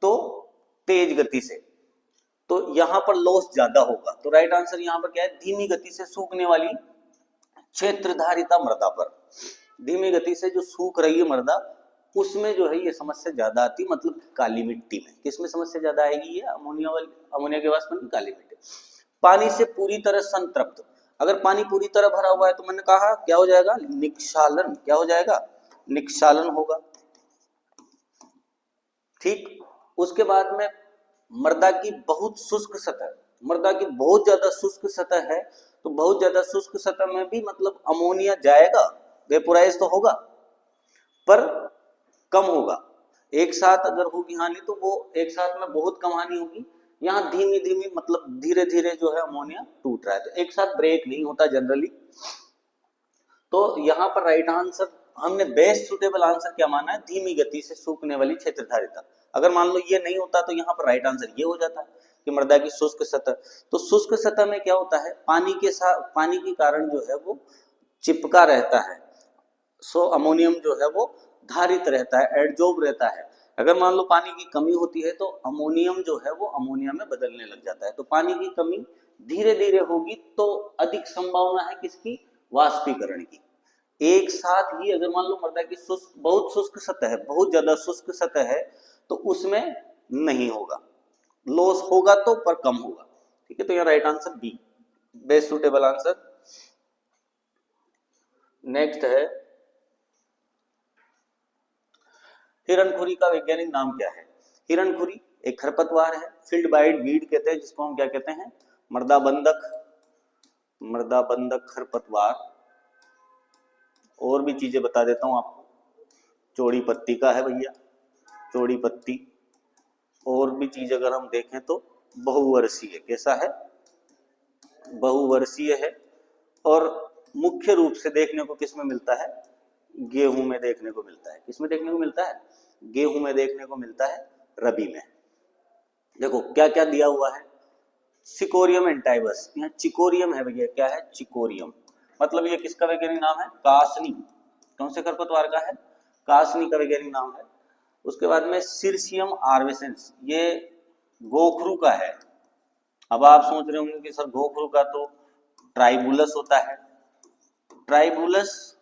तो तेज गति से, तो यहां पर लॉस ज्यादा होगा। तो राइट आंसर यहां पर क्या है, धीमी गति से सूखने वाली क्षेत्रधारिता मृदा पर, धीमी गति से जो सूख रही है मृदा उसमें जो है ये समस्या ज्यादा आती, मतलब काली मिट्टी में। किसमें समस्या ज्यादा आएगी, ये अमोनिया के वाष्प में, काली मिट्टी। पानी से पूरी तरह संतृप्त, अगर पानी पूरी तरह भरा हुआ है तो मैंने कहा क्या हो जाएगा, निक्षालन, क्या हो जाएगा, निक्षालन होगा। ठीक, उसके बाद में मृदा की बहुत शुष्क सतह, मृदा की बहुत ज्यादा शुष्क सतह है, तो बहुत ज्यादा शुष्क सतह में भी मतलब अमोनिया जाएगा, वेपोराइज तो होगा पर कम होगा। एक साथ अगर होगी हानि तो वो एक साथ में बहुत कम हानि होगी। यहाँ धीमी धीमी मतलब धीरे धीरे जो है अमोनिया टूट रहा है, तो एक साथ ब्रेक नहीं होता जनरली। तो यहाँ पर राइट आंसर हमने बेस्ट सुटेबल आंसर क्या माना है, धीमी गति से सूखने वाली क्षेत्रधारिता। अगर मान लो ये नहीं होता तो यहाँ पर राइट आंसर ये हो जाता कि मृदा की शुष्क सतह। तो शुष्क सतह में क्या होता है, पानी के साथ, पानी के कारण जो है वो चिपका रहता है, सो अमोनियम जो है वो धारित रहता है, एडजॉर्ब रहता है। अगर मान लो पानी की कमी होती है तो अमोनियम जो है वो अमोनिया में बदलने लग जाता है। तो पानी की कमी धीरे धीरे होगी तो अधिक संभावना है किसकी, वाष्पीकरण की। एक साथ ही अगर मान लो मृदा की शुष्क, बहुत शुष्क सतह है, बहुत ज्यादा शुष्क सतह है, तो उसमें नहीं होगा, लॉस होगा तो पर कम होगा। ठीक है, तो यहाँ right answer B, best suitable answer. Next है, हिरणखुरी का वैज्ञानिक नाम क्या है। हिरणखुरी एक खरपतवार है, फील्ड बाइट वीड कहते हैं जिसको हम क्या कहते हैं, मृदा बंधक, मृदा बंधक खरपतवार। और भी चीजें बता देता हूं आपको, चौड़ी पत्ती का है भैया, चौड़ी पत्ती। और भी चीज अगर हम देखें तो बहुवर्षीय, कैसा है, बहुवर्षीय है। और मुख्य रूप से देखने को किसमें मिलता है, गेहूं में देखने को मिलता है। किसमें देखने को मिलता है, गेहूं में देखने को मिलता है, रबी में। देखो क्या क्या दिया हुआ है, चिकोरियम एंटाइबस, यहाँ चिकोरियम है भैया, क्या है, चिकोरियम। मतलब ये किसका वैज्ञानिक नाम है, कासनी। कौन से खरपतवार का है, कासनी का वैज्ञानिक नाम है। उसके बाद में सिरसियम आर्वेसेंस, ये गोखरू का है। अब आप सोच रहे होंगे कि सर गोखरू का तो ट्राइबुलस होता है। ट्राइबुलस,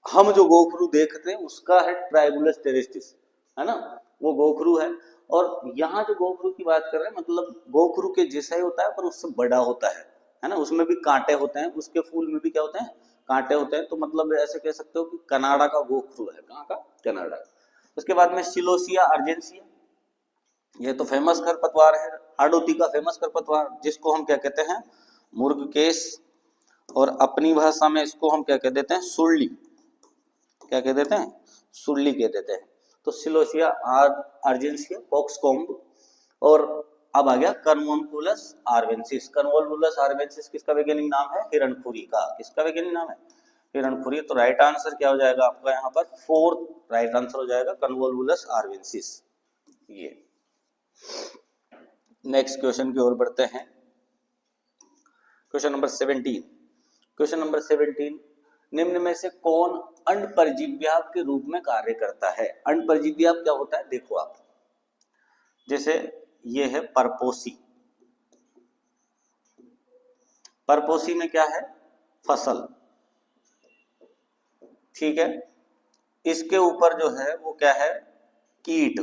हम जो गोखरू देखते हैं उसका है ट्राइबुलस टेरेस्टिस, है ना, वो गोखरू है। और यहाँ जो गोखरू की बात कर रहे हैं मतलब गोखरू के जैसा ही होता है पर उससे बड़ा होता है ना, उसमें भी कांटे होते हैं, उसके फूल में भी क्या होते हैं, कांटे होते हैं। तो मतलब ऐसे कह सकते हो कि कनाडा का गोखरू है, कहाँ का, कनाडा। उसके बाद में सिलोसिया अर्जेंसिया, ये तो फेमस खरपतवार है, हाडोती का फेमस खरपतवार, जिसको हम क्या कहते हैं, मुर्गकेश। और अपनी भाषा में इसको हम क्या कह देते हैं, सुरली, क्या कह देते हैं, सुरली कह देते हैं। तो सिलोसिया अर्जेंसिया, कॉक्सकॉम्ब। और अब आ गया कर्नवोलवुलस आर्वेंसिस। कर्नवोलवुलस आर्वेंसिस किसका वैज्ञानिक नाम है, हिरणखुरी का। किसका वैज्ञानिक नाम है, हिरणखुरी। तो राइट आंसर क्या हो जाएगा आपका यहाँ पर, फोर्थ राइट आंसर हो जाएगा कर्नवोलवुलस आर्वेंसिस। ये नेक्स्ट क्वेश्चन की ओर बढ़ते हैं, क्वेश्चन नंबर 17। क्वेश्चन नंबर 17, निम्न में से कौन अंडपरजीव्याप के रूप में कार्य करता है। अंडपरजीव्याप क्या होता है, देखो आप, जैसे ये है परपोसी, परपोसी में क्या है, फसल, ठीक है। इसके ऊपर जो है वो क्या है, कीट।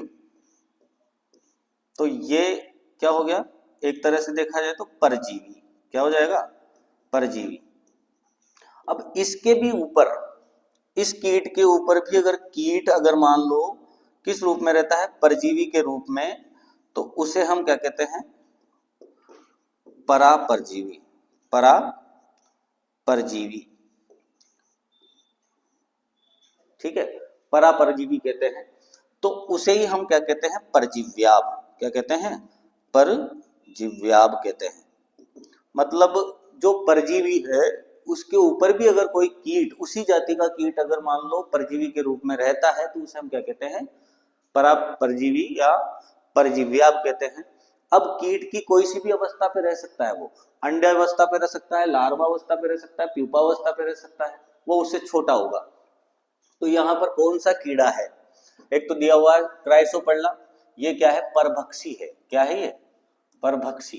तो ये क्या हो गया, एक तरह से देखा जाए तो परजीवी, क्या हो जाएगा, परजीवी। अब इसके भी ऊपर, इस कीट के ऊपर भी अगर कीट अगर मान लो किस रूप में रहता है, परजीवी के रूप में, तो उसे हम क्या कहते हैं, परापरजीवी, परापरजीवी, ठीक है, परापरजीवी कहते हैं। तो उसे ही हम क्या कहते हैं, परजीव्याप, क्या कहते हैं, परजीव्याप कहते हैं। मतलब जो परजीवी है उसके ऊपर भी अगर कोई कीट, उसी जाति का कीट अगर मान लो परजीवी के रूप में रहता है तो उसे हम क्या कहते हैं, परापरजीवी या परजीव्याप कहते हैं। अब कीट की कोई सी भी अवस्था पे रह सकता है, वो अंडे अवस्था पे रह सकता है, लार्वा अवस्था पे रह सकता है, प्यूपा अवस्था पे रह सकता है, वो उससे छोटा होगा। तो यहाँ पर कौन सा कीड़ा है? एक तो दिया हुआ है क्राइसोपल्ला, ये क्या है? परभक्षी है। क्या है ये? परभक्षी।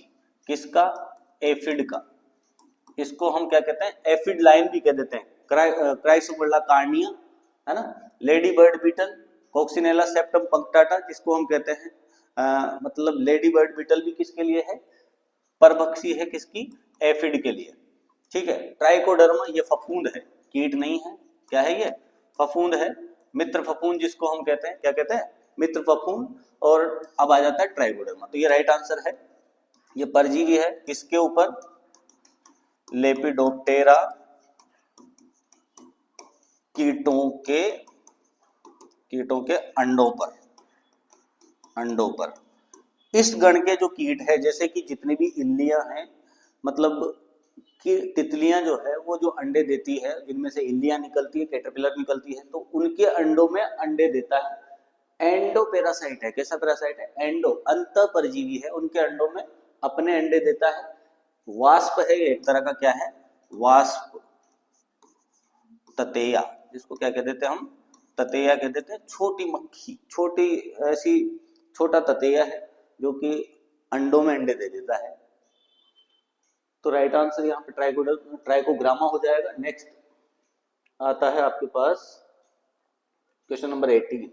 किसका? एफिड का। इसको हम क्या कहते हैं? एफिड लाइन भी कह देते हैं। क्राइसोपल्ला कार्निया, है ना। लेडी बर्ड बीटल, कॉक्सिनेला सेप्टम पंक्टाटा, जिसको हम कहते हैं मतलब लेडी बर्ड बीटल भी किसके लिए है? परभक्षी है। किसकी? एफिड के लिए। ठीक है। ट्राइकोडर्मा, ये फफूंद है, कीट नहीं है। क्या है ये? फफूंद है। मित्र फफूंद जिसको हम कहते हैं, क्या कहते हैं? मित्र फफूंद। और अब आ जाता है ट्राइकोडर्मा, तो ये राइट आंसर है। ये परजीवी है। किसके ऊपर? लेपिडोप्टेरा कीटों के अंडों पर। इस गण के जो कीट है, जैसे कि जितनी भी इल्लियां हैं, मतलब कि तितलियां जो है वो जो अंडे देती है, जिनमें से इल्लियां निकलती है, कैटरपिलर निकलती है, तो उनके अंडों में अंडे देता है एंडो पैरासाइट है। कैसा पैरासाइट है? एंडो, अंत परजीवी है। उनके अंडों में अपने अंडे देता है। वास्प है, एक तरह का क्या है? वास्प, ततेया, जिसको क्या कह देते हैं हम? ततेया कह देते हैं। छोटी मक्खी, छोटी ऐसी छोटा ततेया है जो कि अंडों में अंडे दे देता है। तो राइट आंसर यहाँ पे ट्राइकोग्रामा हो जाएगा। नेक्स्ट आता है आपके पास क्वेश्चन नंबर 18।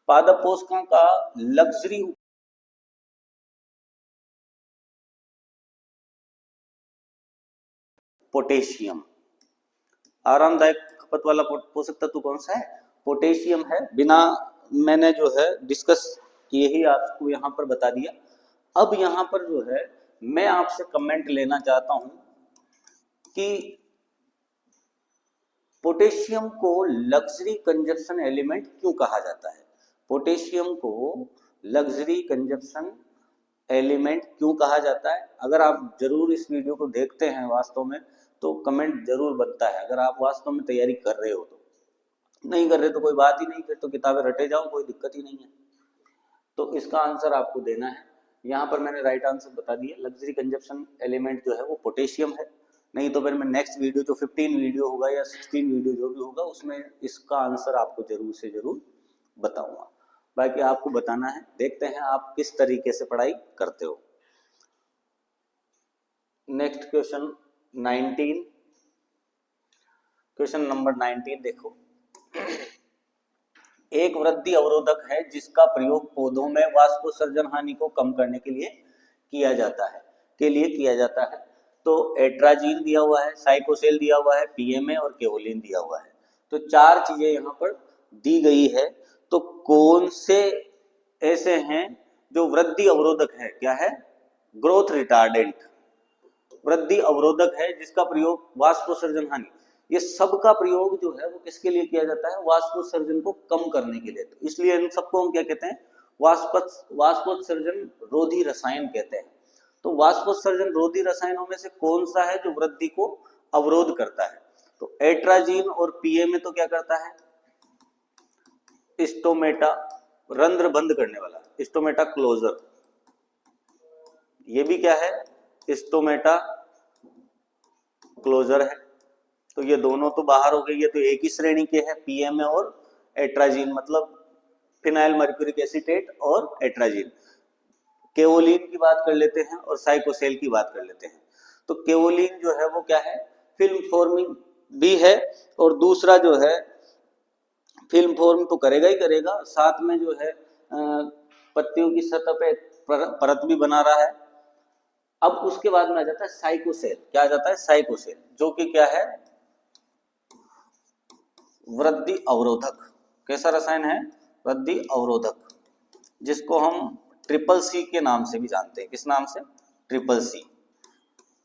पादप पोषकों का लग्जरी पोटेशियम। आरामदायक खपत वाला पोषक तत्व कौन सा है? पोटेशियम है। बिना मैंने जो है डिस्कस किए ही आपको यहाँ पर बता दिया। अब यहाँ पर जो है मैं आपसे कमेंट लेना चाहता हूं कि पोटेशियम को लग्जरी कंजप्शन एलिमेंट क्यों कहा जाता है? पोटेशियम को लग्जरी कंजप्शन एलिमेंट क्यों कहा जाता है? अगर आप जरूर इस वीडियो को देखते हैं वास्तव में, तो कमेंट जरूर बनता है। अगर आप वास्तव में तैयारी कर रहे हो तो, नहीं कर रहे तो कोई बात ही नहीं, फिर तो किताबें रटे जाओ, कोई दिक्कत ही नहीं है। तो इसका आंसर आपको देना है। यहाँ पर मैंने राइट आंसर बता दिया। लग्जरी कंजप्शन एलिमेंट जो है वो पोटेशियम है। नहीं तो फिर मैं नेक्स्ट वीडियो जो 15 वीडियो होगा या 16 वीडियो जो भी होगा, उसमें इसका आंसर आपको जरूर से जरूर बताऊंगा। बाकी आपको बताना है। देखते हैं आप किस तरीके से पढ़ाई करते हो। नेक्स्ट क्वेश्चन 19, क्वेश्चन नंबर 19 देखो। एक वृद्धि अवरोधक है जिसका प्रयोग पौधों में वाष्पोत्सर्जन हानि को कम करने के लिए किया जाता है। तो एट्राजीन दिया हुआ है, साइकोसेल दिया हुआ है, पीएमए और केओलिन दिया हुआ है। तो चार चीजें यहाँ पर दी गई है। तो कौन से ऐसे हैं जो वृद्धि अवरोधक है? क्या है? ग्रोथ रिटार्डेंट, वृद्धि अवरोधक है जिसका प्रयोग वाष्पोत्सर्जन हानि, ये सब का प्रयोग जो है वो किसके लिए किया जाता है? वाष्पोत्सर्जन को कम करने के लिए। तो इसलिए इन सबको हम क्या कहते हैं? वाष्पोत्सर्जन रोधी रसायन कहते हैं। तो वाष्पोत्सर्जन रोधी रसायनों में से कौन सा है जो वृद्धि को अवरोध करता है? तो एट्राजीन और पीएमए तो क्या करता है? स्टोमेटा, रंध्र बंद करने वाला, स्टोमेटा क्लोजर। ये भी क्या है? स्टोमेटा क्लोजर है। तो ये दोनों तो बाहर हो गई है, तो एक ही श्रेणी के हैं, पीएमए और एट्राजीन, मतलब फिनाइल मर्क्यूरिक एसीटेट और एट्राजीन। केओलिन की बात कर लेते हैं और साइकोसेल की बात कर लेते हैं। तो केओलिन जो है वो क्या है? फिल्म फॉर्मिंग भी है, और दूसरा जो है फिल्म फॉर्म तो करेगा ही करेगा, साथ में जो है पत्तियों की सतह पे परत भी बना रहा है। अब उसके बाद में आ जाता है साइकोसेल। क्या आ जाता है? साइकोसेल, जो कि क्या है? वृद्धि अवरोधक। कैसा रसायन है? वृद्धि अवरोधक, जिसको हम ट्रिपल सी के नाम से भी जानते हैं। किस नाम से? Triple C.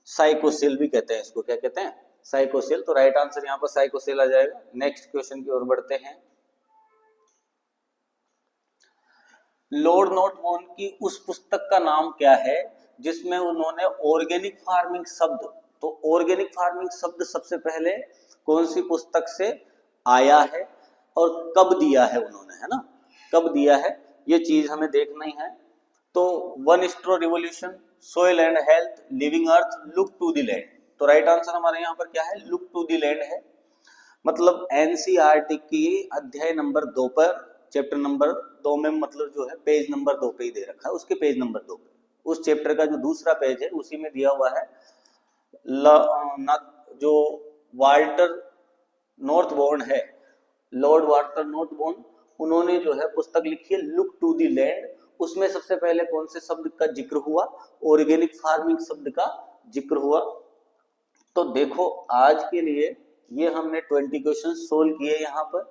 साइकोसेल भी कहते हैं इसको। क्या कहते हैं? साइकोसेल। तो राइट आंसर यहाँ पर साइकोसेल आ जाएगा। नेक्स्ट क्वेश्चन की ओर बढ़ते हैं। लॉर्ड नॉटबोर्न की उस पुस्तक का नाम क्या है जिसमें उन्होंने ऑर्गेनिक फार्मिंग शब्द, तो ऑर्गेनिक फार्मिंग शब्द सबसे पहले कौन सी पुस्तक से आया है और कब दिया है उन्होंने, है ना? कब दिया है ये चीज हमें देखना ही है। तो one straw revolution, soil and health, living earth, look to the land. तो राइट आंसर हमारे यहाँ पर क्या है? लुक टू द लैंड है। मतलब एनसीईआरटी की अध्याय नंबर 2 पर, चैप्टर नंबर 2 में मतलब जो है पेज नंबर 2 पे ही दे रखा है, उसके पेज नंबर 2 पे उस चैप्टर का जो दूसरा पेज है उसी में दिया हुआ है जो वाल्टर नॉर्थबोर्न है, लॉर्ड वाल्टर नॉर्थबोर्न, उन्होंने जो है पुस्तक लिखी है लुक टू द लैंड। उसमें सबसे पहले कौन से शब्द का जिक्र हुआ? ऑर्गेनिक फार्मिंग शब्द का जिक्र हुआ। तो देखो आज के लिए ये हमने 20 क्वेश्चन सोल्व किए यहाँ पर।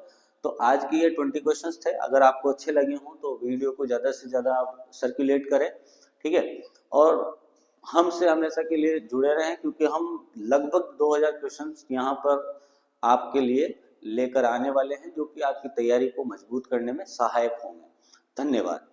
तो आज के ये 20 क्वेश्चंस थे। अगर आपको अच्छे लगे हों तो वीडियो को ज़्यादा से ज़्यादा आप सर्कुलेट करें, ठीक है। और हमसे हमेशा के लिए जुड़े रहें, क्योंकि हम लगभग 2000 क्वेश्चंस यहाँ पर आपके लिए लेकर आने वाले हैं, जो कि आपकी तैयारी को मजबूत करने में सहायक होंगे। धन्यवाद।